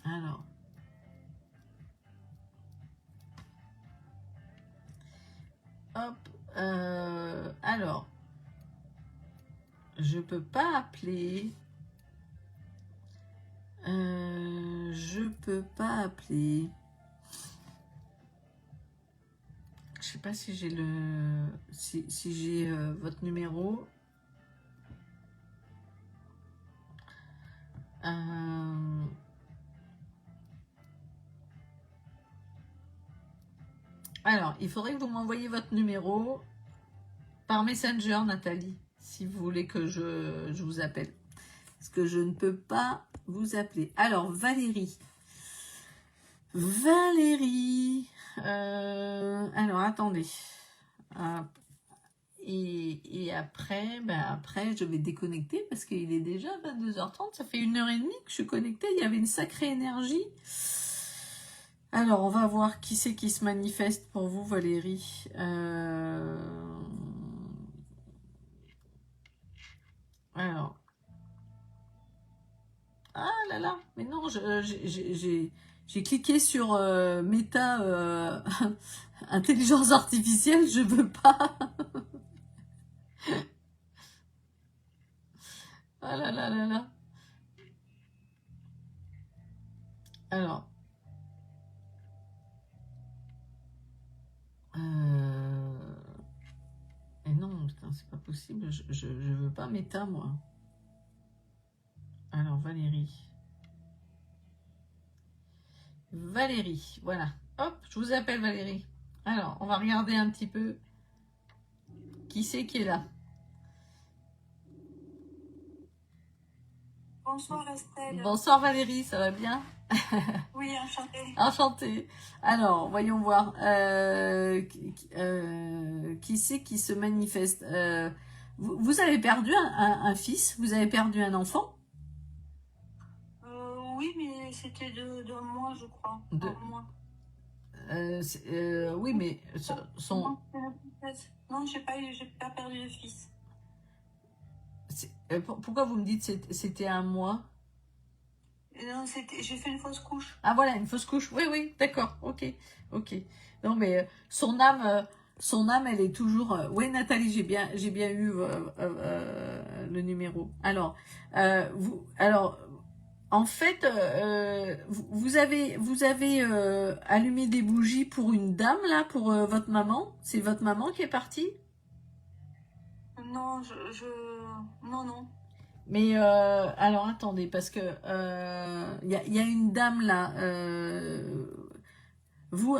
Alors. Hop. Alors. Je peux pas appeler. Je peux pas appeler. Je sais pas si j'ai le... Si j'ai votre numéro. Alors, il faudrait que vous m'envoyiez votre numéro par Messenger, Nathalie, si vous voulez que je vous appelle. Parce que je ne peux pas vous appeler. Alors, Valérie. Alors, attendez. Et après, après, je vais déconnecter parce qu'il est déjà 22h30. Ça fait 1h30 que je suis connectée. Il y avait une sacrée énergie. Alors, on va voir qui c'est qui se manifeste pour vous, Valérie. Alors. Ah là là, mais non, j'ai cliqué sur Meta intelligence artificielle, je veux pas. Ah là là là là. Alors. Et non, putain, c'est pas possible, je veux pas Meta, moi. Alors, Valérie. Valérie, voilà. Hop, je vous appelle Valérie. Alors, on va regarder un petit peu qui c'est qui est là. Bonsoir Estelle. Bonsoir Valérie, ça va bien? Oui, enchantée. Enchantée. Alors, voyons voir. Qui c'est qui se manifeste? Vous avez perdu un fils? Vous avez perdu un enfant? Oui, mais c'était de moi, je crois. Moi. Oui, mais son... Non, j'ai pas perdu de fils. Pourquoi vous me dites c'était un mois? Non, j'ai fait une fausse couche. Ah voilà, une fausse couche. Oui, oui, d'accord, ok. Non, mais son âme, elle est toujours... Oui, Nathalie, j'ai bien eu le numéro. Alors, en fait, vous avez allumé des bougies pour une dame, là, pour votre maman? C'est votre maman qui est partie? Non, non. Mais, alors, attendez, parce que y a une dame, là, vous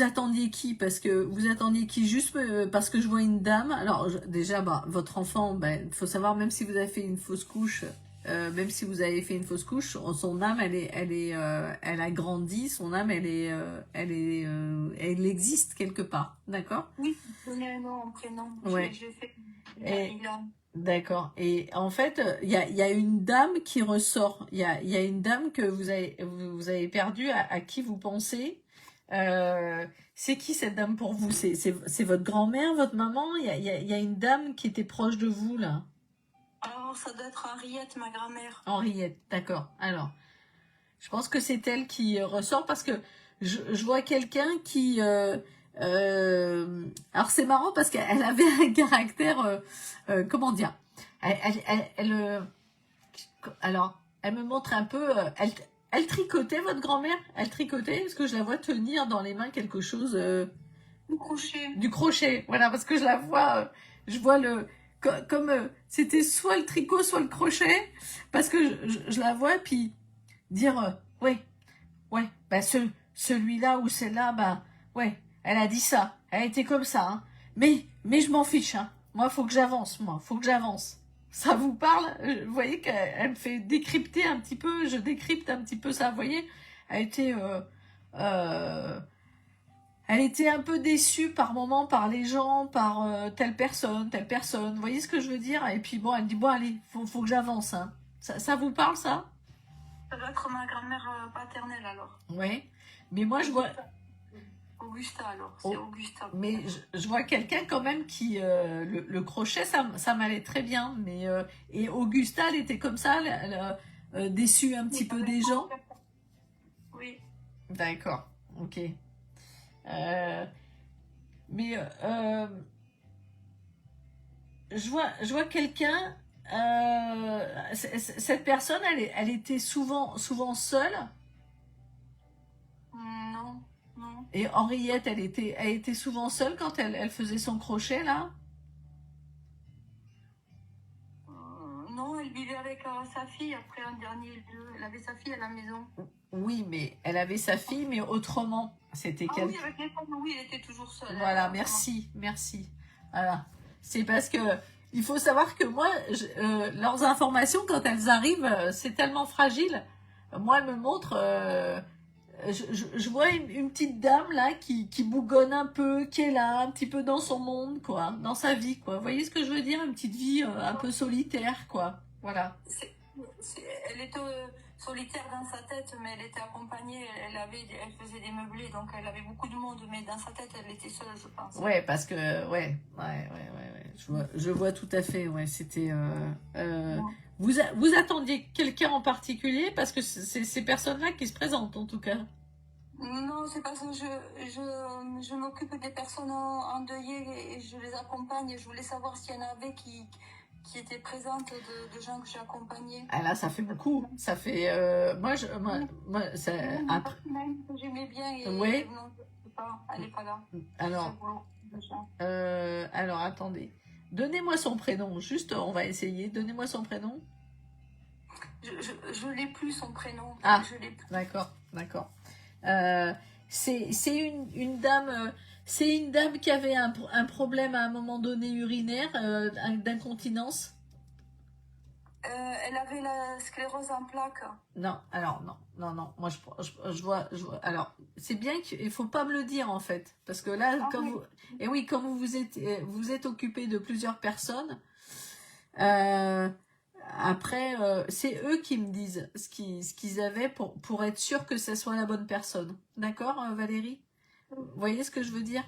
attendiez qui? Parce que vous attendiez qui? Juste parce que je vois une dame. Alors, déjà, votre enfant, faut savoir, même si vous avez fait une fausse couche, son âme, elle a grandi, son âme, elle existe quelque part, d'accord? Oui, donner un nom, un prénom. Ouais. J'ai fait. D'accord. Et en fait, il y a une dame qui ressort. Il y a une dame que vous avez perdue, à qui vous pensez. C'est qui cette dame pour vous? C'est votre grand-mère, votre maman? Il y a une dame qui était proche de vous, là? Alors, ça doit être Henriette, ma grand-mère. Henriette, d'accord. Alors, je pense que c'est elle qui ressort parce que je vois quelqu'un qui... alors, c'est marrant parce qu'elle avait un caractère... comment dire? Alors, elle me montre un peu... Elle tricotait, votre grand-mère? Elle tricotait? Parce que je la vois tenir dans les mains quelque chose... Du crochet. Du crochet, voilà, parce que je la vois... je vois comme c'était soit le tricot, soit le crochet, parce que je la vois, puis dire, ouais, bah celui-là ou celle-là, bah, ouais, elle a dit ça, elle a été comme ça, hein. Mais je m'en fiche, hein. Moi, faut que j'avance, faut que j'avance. Ça vous parle? Vous voyez qu'elle me fait décrypter un petit peu, je décrypte un petit peu ça, vous voyez? Elle était un peu déçue par moment par les gens, par telle personne. Vous voyez ce que je veux dire? Et puis bon, elle me dit, bon allez, faut que j'avance, hein. Ça vous parle, ça? Ça doit être ma grand-mère paternelle alors. Oui, mais moi je vois... Augusta alors, c'est Augusta. Mais je vois quelqu'un quand même qui... le crochet, ça m'allait très bien. Mais, et Augusta, elle était comme ça, déçue un petit peu des gens. Oui. D'accord, ok. Mais je vois quelqu'un... cette personne, elle était souvent seule. Non. Et Henriette, elle était souvent seule quand elle faisait son crochet, là? Non, elle vivait avec sa fille après un dernier lieu. Elle avait sa fille à la maison. Oui, mais elle avait sa fille, mais autrement. C'était oui, avec les femmes, oui, elle était toujours seule. Voilà, merci. Voilà. C'est parce que il faut savoir que moi, leurs informations, quand elles arrivent, c'est tellement fragile. Moi, elles me montrent... je vois une petite dame là qui bougonne un peu, qui est là, un petit peu dans son monde, quoi, dans sa vie, quoi. Vous voyez ce que je veux dire? Une petite vie un peu solitaire, quoi. Voilà. Elle était solitaire dans sa tête, mais elle était accompagnée, elle faisait des meublés, donc elle avait beaucoup de monde, mais dans sa tête, elle était seule, je pense. Ouais, parce que, ouais. Je vois tout à fait, ouais, c'était... Vous attendiez quelqu'un en particulier? Parce que c'est ces personnes-là qui se présentent, en tout cas. Non, c'est parce que je m'occupe des personnes endeuillées et je les accompagne. Et je voulais savoir s'il y en avait qui étaient présentes de gens que j'ai accompagnés. Ah là, ça fait beaucoup. Ça fait... moi, c'est un truc que j'aimais bien. Et ouais. Non, je sais pas, elle n'est pas là. Alors, attendez. Donnez-moi son prénom. Juste, on va essayer. Donnez-moi son prénom. Je l'ai plus, son prénom. Ah, je l'ai plus. D'accord. C'est une dame... c'est une dame qui avait un problème à un moment donné urinaire, d'incontinence. Elle avait la sclérose en plaques. Non, alors non. Moi, je vois. Alors, c'est bien qu'il faut pas me le dire en fait, parce que là, comme vous êtes occupé de plusieurs personnes. Après, c'est eux qui me disent ce qu'ils avaient pour être sûr que ce soit la bonne personne. D'accord, Valérie? Vous voyez ce que je veux dire?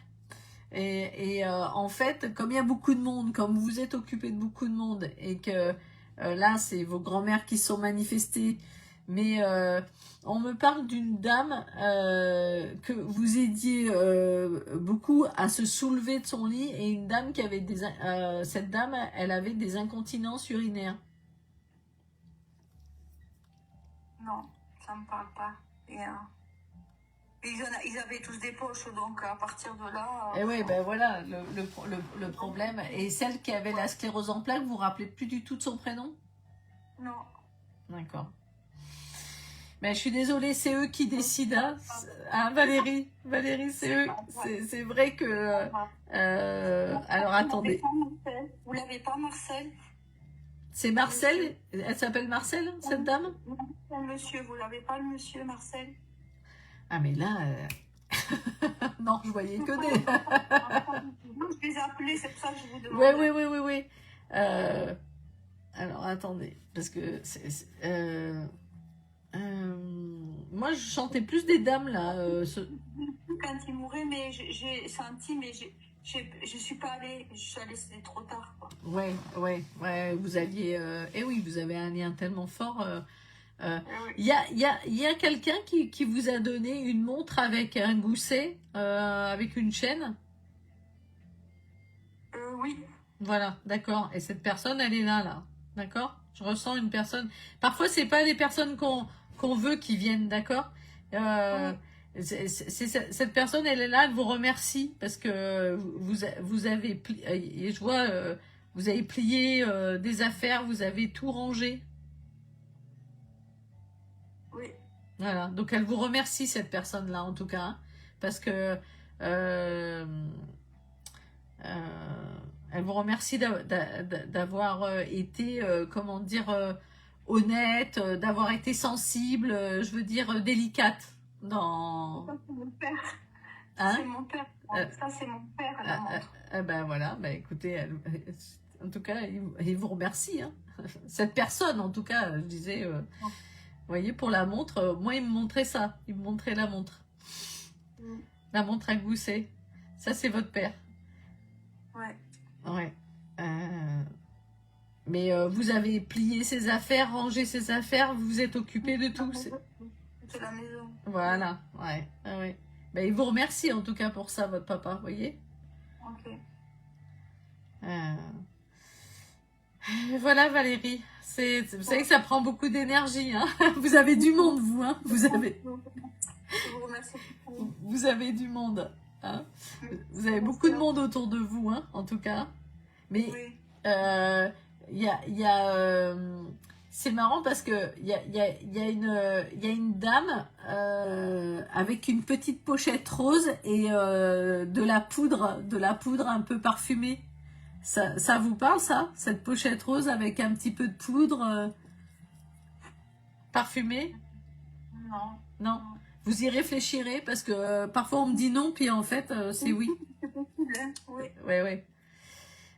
Et en fait, comme il y a beaucoup de monde, comme vous êtes occupé de beaucoup de monde, et que là, c'est vos grands-mères qui sont manifestées, mais on me parle d'une dame que vous aidiez beaucoup à se soulever de son lit, et une dame qui avait cette dame, elle avait des incontinences urinaires. Non, ça me parle pas. Ils avaient tous des poches, donc à partir de là... Et oui, ben voilà, le problème. Et celle qui avait la sclérose en plaques, vous vous rappelez plus du tout de son prénom? Non. D'accord. Mais je suis désolée, c'est eux qui décident. Hein, Valérie, c'est eux. C'est vrai que... alors, attendez. Vous l'avez pas, Marcel? C'est Marcel? Elle s'appelle Marcel, cette dame? Monsieur, vous l'avez pas, le monsieur Marcel? Ah, mais là... non, je voyais que des... Je les ai appelés, c'est pour ça que je vous demande. Oui. Alors, attendez, parce que... moi, je chantais plus des dames, là. Quand il mourait, mais j'ai senti, mais je suis pas allée. Je suis allée, c'était trop tard, quoi. Ouais, vous aviez... oui, vous avez un lien tellement fort... Il y a quelqu'un qui vous a donné une montre avec un gousset, avec une chaîne? Oui. Voilà, d'accord. Et cette personne, elle est là. D'accord? Je ressens une personne... Parfois, c'est pas les personnes qu'on veut qui viennent, d'accord? Cette personne, elle est là, elle vous remercie parce que vous avez... Et je vois... vous avez plié des affaires, vous avez tout rangé. Oui. Voilà, donc elle vous remercie, cette personne-là, en tout cas, hein, parce que elle vous remercie d'avoir été, comment dire, honnête, d'avoir été sensible, je veux dire, délicate dans... Ça, c'est mon père. Hein? C'est mon père. Ça, c'est mon père, la montre. Ben voilà, ben écoutez, en tout cas, il vous remercie. Hein. Cette personne, en tout cas, je disais, vous voyez, pour la montre, moi, il me montrait ça. Il me montrait la montre. La montre à gousset. Ça, c'est votre père. Ouais. Ouais. Mais vous avez plié ses affaires, rangé ses affaires, vous vous êtes occupé de tout. C'est la maison. Voilà, ouais. Ouais. Ben, il vous remercie en tout cas pour ça, votre papa, vous voyez. Ok. Voilà Valérie, vous savez que ça prend beaucoup d'énergie, hein. Vous avez du monde, vous, hein. Vous avez du monde, hein. Vous avez beaucoup de monde autour de vous, hein, en tout cas. Mais c'est marrant parce que il y a une dame avec une petite pochette rose et de la poudre un peu parfumée. Ça vous parle, ça? Cette pochette rose avec un petit peu de poudre parfumée? Non. Non. Vous y réfléchirez parce que parfois on me dit non, puis en fait c'est oui. C'est possible, hein. Oui. Ouais.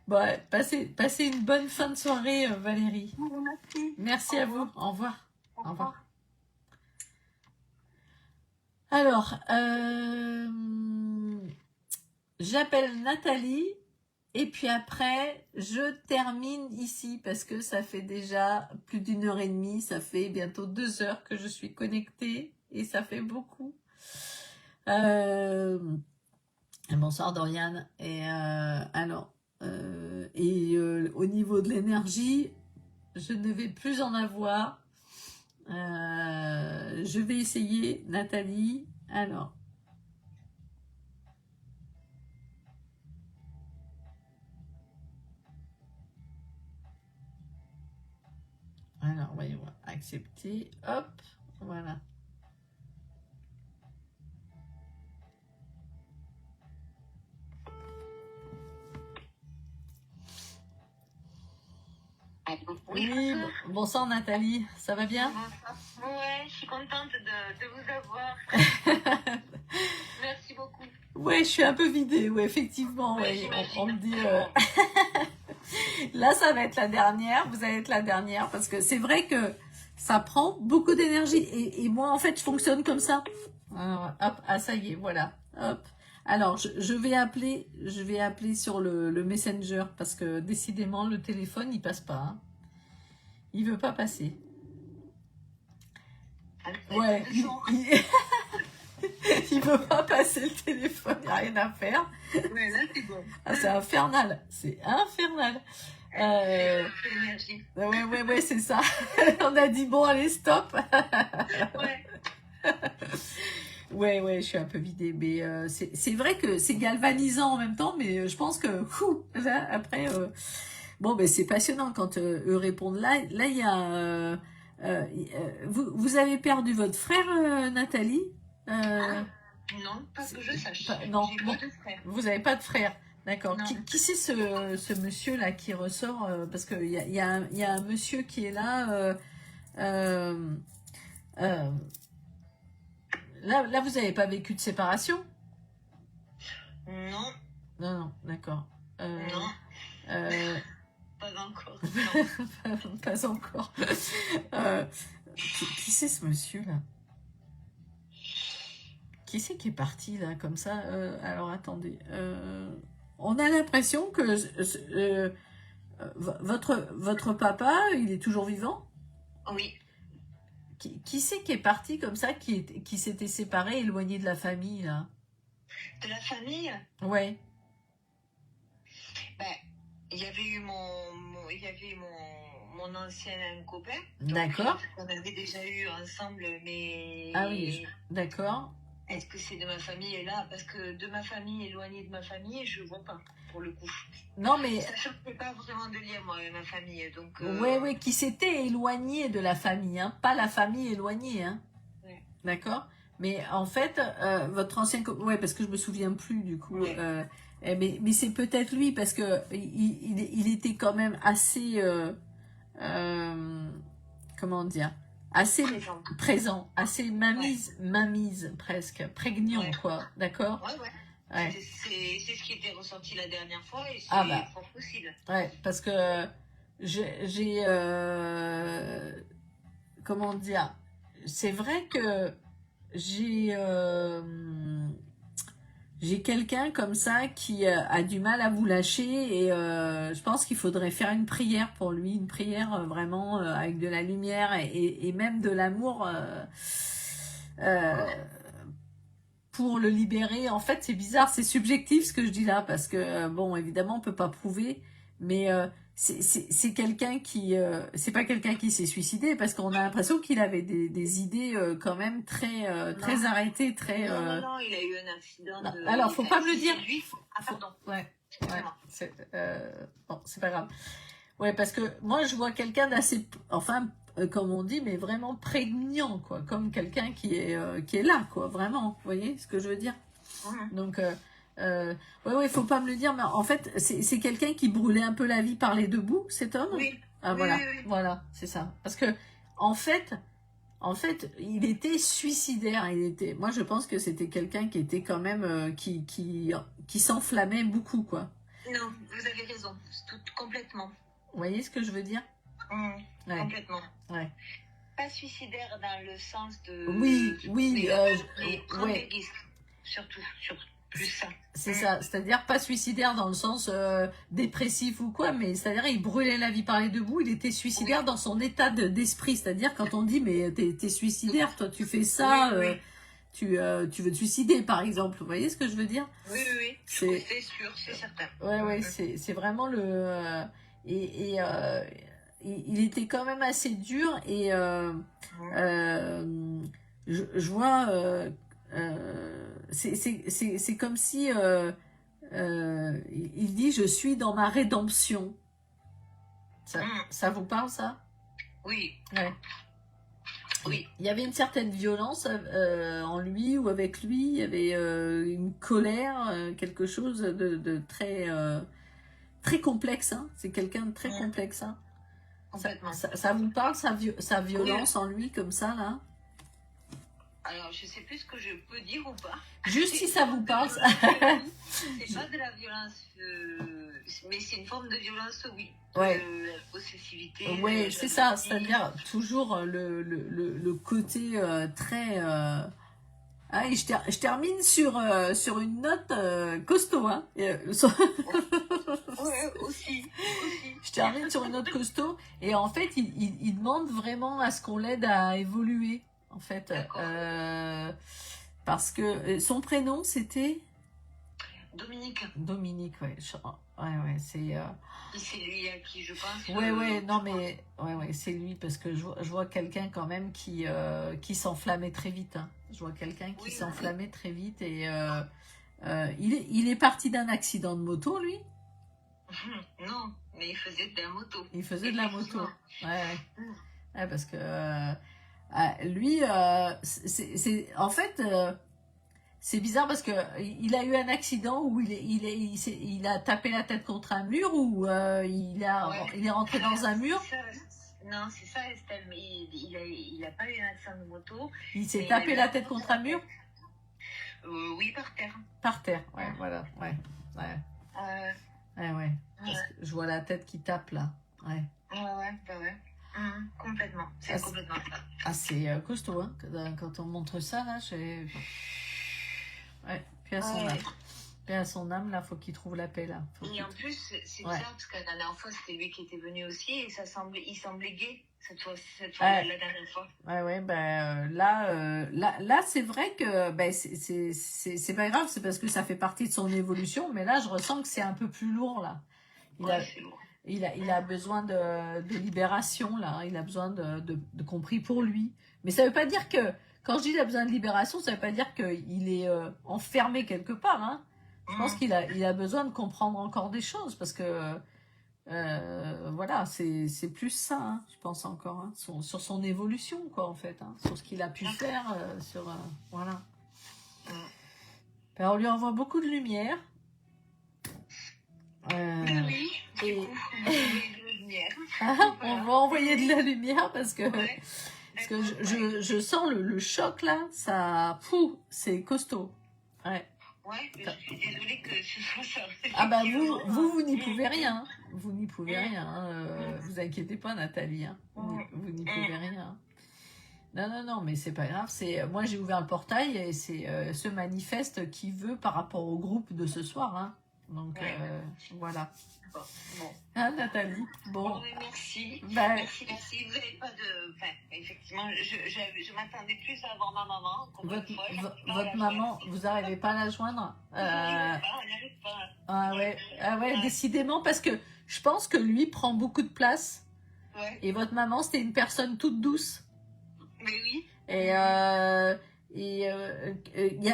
Bon, passez une bonne fin de soirée, Valérie. Merci. Merci à vous. Au revoir. Au revoir. Alors, j'appelle Nathalie. Et puis après, je termine ici parce que ça fait déjà plus d'1h30, ça fait bientôt 2 heures que je suis connectée et ça fait beaucoup. Bonsoir Doriane. Et alors, au niveau de l'énergie, je ne vais plus en avoir. Je vais essayer, Nathalie. Alors, voyons, accepter, hop, voilà. Oui, bonsoir Nathalie, ça va bien? Ouais, je suis contente de vous avoir. Merci beaucoup. Ouais, je suis un peu vidée, ouais, effectivement, ouais, on me dit... Là, ça va être la dernière, vous allez être la dernière, parce que c'est vrai que ça prend beaucoup d'énergie. Et moi, en fait, je fonctionne comme ça. Alors, hop, ah, ça y est, voilà. Hop. Alors, je vais appeler sur le Messenger, parce que décidément, le téléphone, il passe pas. Hein. Il veut pas passer. Ouais. Il veut pas passer le téléphone, il n'y a rien à faire. Ouais, là, c'est bon. Ah, c'est infernal. C'est infernal. Ouais, c'est ça. On a dit bon, allez, stop. Ouais, je suis un peu vidée, mais c'est vrai que c'est galvanisant en même temps, mais je pense que là, après, bon, ben c'est passionnant quand eux répondent. Là, il y a, vous avez perdu votre frère, Nathalie? Non, pas que je sache. Non, j'ai pas de frère. Vous n'avez pas de frère. D'accord. Qui c'est ce monsieur-là qui ressort parce qu'il y a un monsieur qui est là. Là, vous n'avez pas vécu de séparation? Non. Non, d'accord. Non. Pas encore. Non. Pas encore. Qui c'est ce monsieur-là? Qui c'est qui est parti là comme ça? Alors attendez. On a l'impression que votre papa, il est toujours vivant? Oui. Qui c'est qui est parti comme ça, qui s'était séparé, éloigné de la famille là? De la famille? Ouais. Ben, il y avait eu mon ancien copain. D'accord. On avait déjà eu ensemble, mais... Ah oui, d'accord. est-ce que c'est de ma famille là? Parce que de ma famille, éloignée de ma famille, je vois pas, pour le coup. Non, mais... Sachant que je n'ai pas vraiment de lien, moi, avec ma famille, donc... Oui, qui s'était éloigné de la famille, hein, pas la famille éloignée, hein. Ouais. D'accord? Mais en fait, votre ancien... Ouais, parce que je me souviens plus, du coup. Ouais. Mais c'est peut-être lui, parce que il était quand même assez... comment dire? Assez présent, assez mamise presque, prégnant, quoi. D'accord? Ouais. C'est ce qui était ressenti la dernière fois et c'est fort possible. Ouais, parce que j'ai... comment dire? C'est vrai que j'ai quelqu'un comme ça qui a du mal à vous lâcher et je pense qu'il faudrait faire une prière pour lui, une prière vraiment avec de la lumière et même de l'amour pour le libérer. En fait, c'est bizarre, c'est subjectif ce que je dis là parce que bon, évidemment, on peut pas prouver, mais c'est quelqu'un qui c'est pas quelqu'un qui s'est suicidé parce qu'on a l'impression qu'il avait des idées quand même très arrêtées, très non, il a eu un accident de... Alors faut pas me le dire. Pardon. Ouais, c'est bon, c'est pas grave. Ouais, parce que moi je vois quelqu'un d'assez, enfin comme on dit, mais vraiment prégnant, quoi, comme quelqu'un qui est là, quoi, vraiment, vous voyez ce que je veux dire? Donc ouais, faut pas me le dire, mais en fait, c'est quelqu'un qui brûlait un peu la vie par les deux bouts, cet homme. Oui. Ah, voilà, voilà, c'est ça. Parce que, en fait, il était suicidaire. Moi, je pense que c'était quelqu'un qui était quand même, qui s'enflammait beaucoup, quoi. Non, vous avez raison, complètement. Vous voyez ce que je veux dire? Ouais. Complètement. Ouais. Pas suicidaire dans le sens de... Oui. Mais prendre des risques, surtout. Plus ça. C'est ça, c'est-à-dire pas suicidaire dans le sens dépressif ou quoi, mais c'est-à-dire il brûlait la vie par les deux bouts, il était suicidaire dans son état d'esprit, c'est-à-dire quand on dit mais t'es suicidaire, toi tu fais ça, tu veux te suicider par exemple, vous voyez ce que je veux dire? Oui, c'est sûr, c'est certain. Ouais, c'est vraiment le... il était quand même assez dur et je vois... c'est comme si il dit je suis dans ma rédemption. Ça vous parle ça? Oui. Ouais. Oui. Il y avait une certaine violence en lui ou avec lui, il y avait une colère, quelque chose de très très complexe, hein. C'est quelqu'un de très complexe, hein. Ça vous parle, sa violence en lui comme ça là? Alors, je sais plus ce que je peux dire ou pas. Juste si ça vous parle. C'est pas de la violence, mais c'est une forme de violence, oui. Ouais. La possessivité. Ouais, c'est ça. C'est-à-dire toujours le côté très... Ah, et je termine sur une note costaud. Hein. Ouais, aussi. Je termine sur une note costaud. Et en fait, il demande vraiment à ce qu'on l'aide à évoluer. En fait, parce que son prénom c'était Dominique. Ouais, c'est. C'est lui à qui je pense. Ouais, c'est lui parce que je vois quelqu'un quand même qui s'enflammait très vite. Hein. Je vois quelqu'un qui s'enflammait très vite et il est parti d'un accident de moto, lui. Non, mais il faisait de la moto. Il faisait de la moto. Ouais, parce que. Lui, en fait, c'est bizarre parce que il a eu un accident où il a tapé la tête contre un mur ou il est rentré dans un mur. Non, c'est ça, Estelle, mais il a pas eu un accident de moto. Il s'est tapé la tête contre un mur. Oui, par terre. Par terre, ouais, voilà, ouais. Parce que je vois la tête qui tape là, ouais. Ouais. Complètement, c'est complètement ça. Ah, c'est costaud, hein, quand on montre ça, là, ouais, paix à son âme. Paix à son âme, là, faut qu'il trouve la paix, là. Et en plus, c'est bizarre, parce que la dernière fois, c'était lui qui était venu aussi, et il semblait gai, cette fois la dernière fois. Ouais, là, c'est vrai que, c'est pas grave, c'est parce que ça fait partie de son évolution, mais là, je ressens que c'est un peu plus lourd, là. C'est lourd. il a besoin de libération, là. Il a besoin de compris pour lui. Mais ça veut pas dire que, quand je dis qu'il a besoin de libération, ça veut pas dire qu'il est enfermé quelque part, hein. Je pense qu'il a besoin de comprendre encore des choses, parce que, voilà, c'est plus ça, hein, je pense encore, hein, sur son évolution, quoi, en fait, hein, sur ce qu'il a pu faire, voilà. Alors, on lui envoie beaucoup de lumière. Oui, et... du coup, on va envoyer de la lumière. On va envoyer de la lumière parce que je sens le choc là, ça, c'est costaud. Ouais. Ouais, mais je suis désolée que ce soit ça. Ah bah vous n'y pouvez rien. Vous n'y pouvez rien. Hein. Vous inquiétez pas, Nathalie. Hein. Vous n'y pouvez rien. Non, mais c'est pas grave. Moi j'ai ouvert le portail et c'est ce manifeste qui veut par rapport au groupe de ce soir. Hein. Donc voilà. Bon. Hein, Nathalie. Bon. Merci. Ben, merci. Vous n'avez pas de. Enfin, effectivement, je m'attendais plus à avoir ma maman. Votre maman, vous n'arrivez pas à la joindre on n'y arrive pas. Ah ouais, décidément, parce que je pense que lui prend beaucoup de place. Ouais. Et votre maman, c'était une personne toute douce. Mais oui. Et il y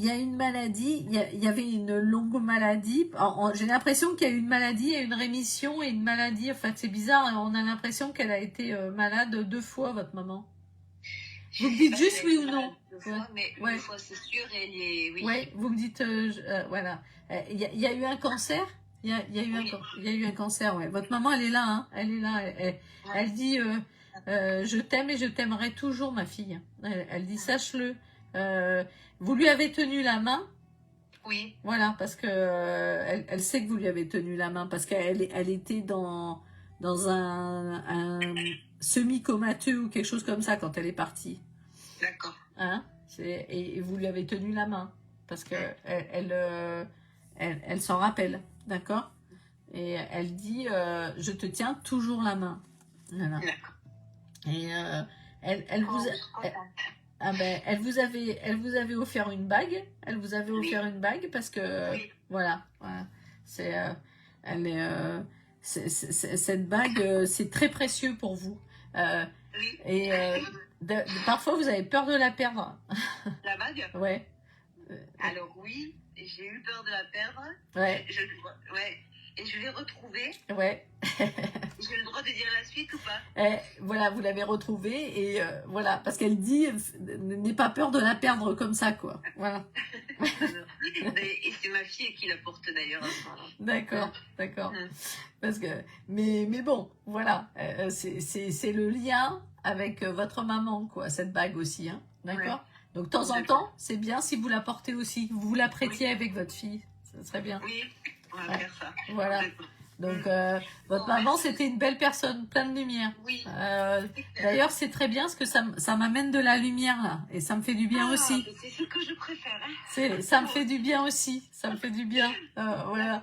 a une maladie, il y avait une longue maladie. J'ai l'impression qu'il y a eu une maladie et une rémission et une maladie. En fait, c'est bizarre. On a l'impression qu'elle a été malade 2 fois, votre maman. Vous me dites juste oui ou non. 2 fois, mais une fois, c'est sûr, elle est... Oui. Ouais, vous me dites... voilà. Il y a eu un cancer. Il y a eu un cancer, ouais. Votre maman, elle est là, hein. Elle est là. Elle dit... je t'aime et je t'aimerai toujours, ma fille. Elle dit, sache-le. Vous lui avez tenu la main. Oui. Voilà, parce que elle sait que vous lui avez tenu la main, parce qu'elle était dans un semi-comateux ou quelque chose comme ça quand elle est partie. D'accord. Hein? Et vous lui avez tenu la main, parce que elle s'en rappelle, d'accord? Et elle dit, je te tiens toujours la main. Voilà. D'accord. Et elle vous avait offert une bague. Elle vous avait offert une bague parce que voilà. Cette bague, c'est très précieux pour vous. Et parfois vous avez peur de la perdre. La bague? Ouais. Alors oui, j'ai eu peur de la perdre. Ouais. Et je l'ai retrouvée. Ouais. J'ai le droit de dire la suite ou pas? Voilà, vous l'avez retrouvée et voilà, parce qu'elle dit, n'aie pas peur de la perdre comme ça, quoi. Voilà. Et c'est ma fille qui la porte d'ailleurs. D'accord. Parce que, mais bon, voilà, c'est le lien avec votre maman, quoi, cette bague aussi, hein. D'accord. Ouais. Donc de temps en temps, c'est bien si vous la portez aussi, vous la prêtiez avec votre fille, ça serait bien. Oui. On va faire ça. Voilà. Donc, votre maman, c'était une belle personne, plein de lumière. Oui. D'ailleurs, c'est très bien parce que ça m'amène de la lumière, là. Et ça me fait du bien aussi. C'est ce que je préfère. Hein. Ça me fait du bien aussi. Ça me fait du bien. Voilà.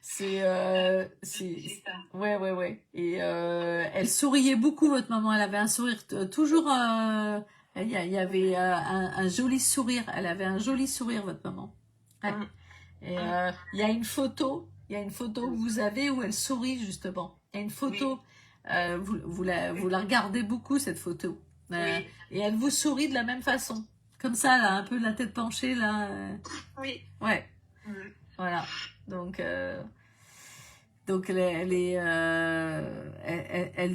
C'est ça. Ouais. Et elle souriait beaucoup, votre maman. Elle avait un sourire toujours... il y avait un joli sourire. Elle avait un joli sourire, votre maman. Ouais. Et il y a une photo que vous avez où elle sourit justement. Il y a une photo, vous la regardez beaucoup cette photo. Et elle vous sourit de la même façon. Comme ça, là, un peu la tête penchée, là. Oui. Ouais. Voilà. Donc elle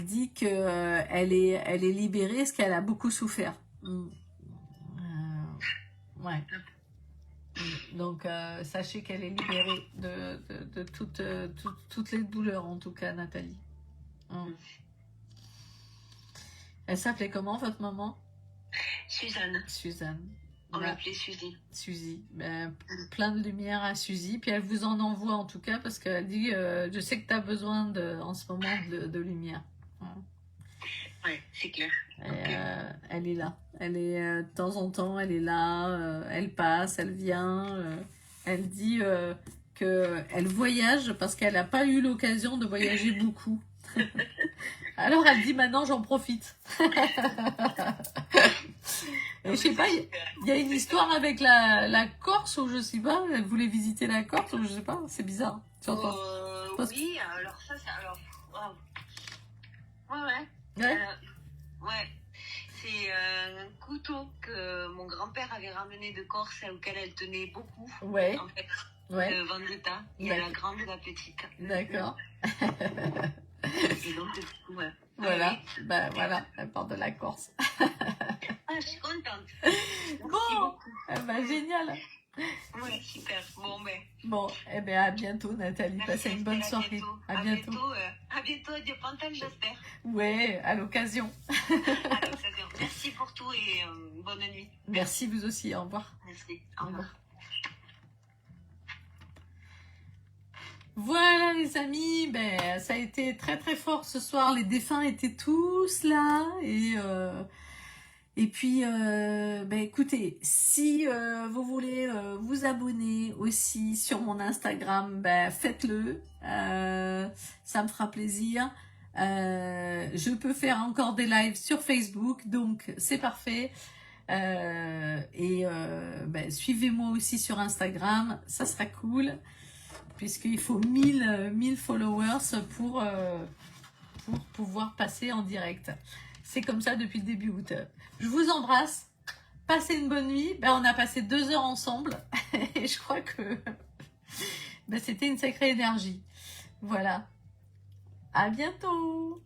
dit que elle est libérée parce qu'elle a beaucoup souffert. Ouais. Donc, sachez qu'elle est libérée de toutes les douleurs, en tout cas, Nathalie. Elle s'appelait comment, votre maman? Suzanne. On l'appelait Suzy. Suzy. Plein de lumière à Suzy. Puis elle vous en envoie, en tout cas, parce qu'elle dit, je sais que tu as besoin, en ce moment, de lumière. Oui, c'est clair. Elle est là. Elle est de temps en temps, elle est là. Elle passe, elle vient. Elle dit qu'elle voyage parce qu'elle n'a pas eu l'occasion de voyager beaucoup. Alors elle dit maintenant j'en profite. Et je sais pas, il y a une histoire avec la Corse ou je sais pas, elle voulait visiter la Corse ou je sais pas, c'est bizarre. Oui, alors ça c'est alors. Ouais. Ouais. C'est un couteau que mon grand-père avait ramené de Corse auquel elle tenait beaucoup. Ouais. En fait. Ouais. De Vendetta. Il y a la grande et la petite. D'accord. Et donc, ouais. Voilà, ben voilà, elle part de la Corse. Je suis contente. Bon, génial. Ouais, super. Bon, eh ben à bientôt Nathalie, passez une bonne soirée. À bientôt, à Dieu Pantal, j'espère. Ouais, à l'occasion. Merci pour tout et bonne nuit. Merci vous aussi, au revoir. Merci, au revoir. Voilà les amis, ben ça a été très très fort ce soir, les défunts étaient tous là et puis ben écoutez, si vous voulez vous abonner aussi sur mon Instagram, ben faites-le, ça me fera plaisir. Je peux faire encore des lives sur Facebook, donc c'est parfait. Ben, suivez-moi aussi sur Instagram, ça sera cool. Puisqu'il faut 1000 followers pour pouvoir passer en direct. C'est comme ça depuis le début août. Je vous embrasse. Passez une bonne nuit. Ben, on a passé 2 heures ensemble. Et je crois que ben, c'était une sacrée énergie. Voilà. À bientôt.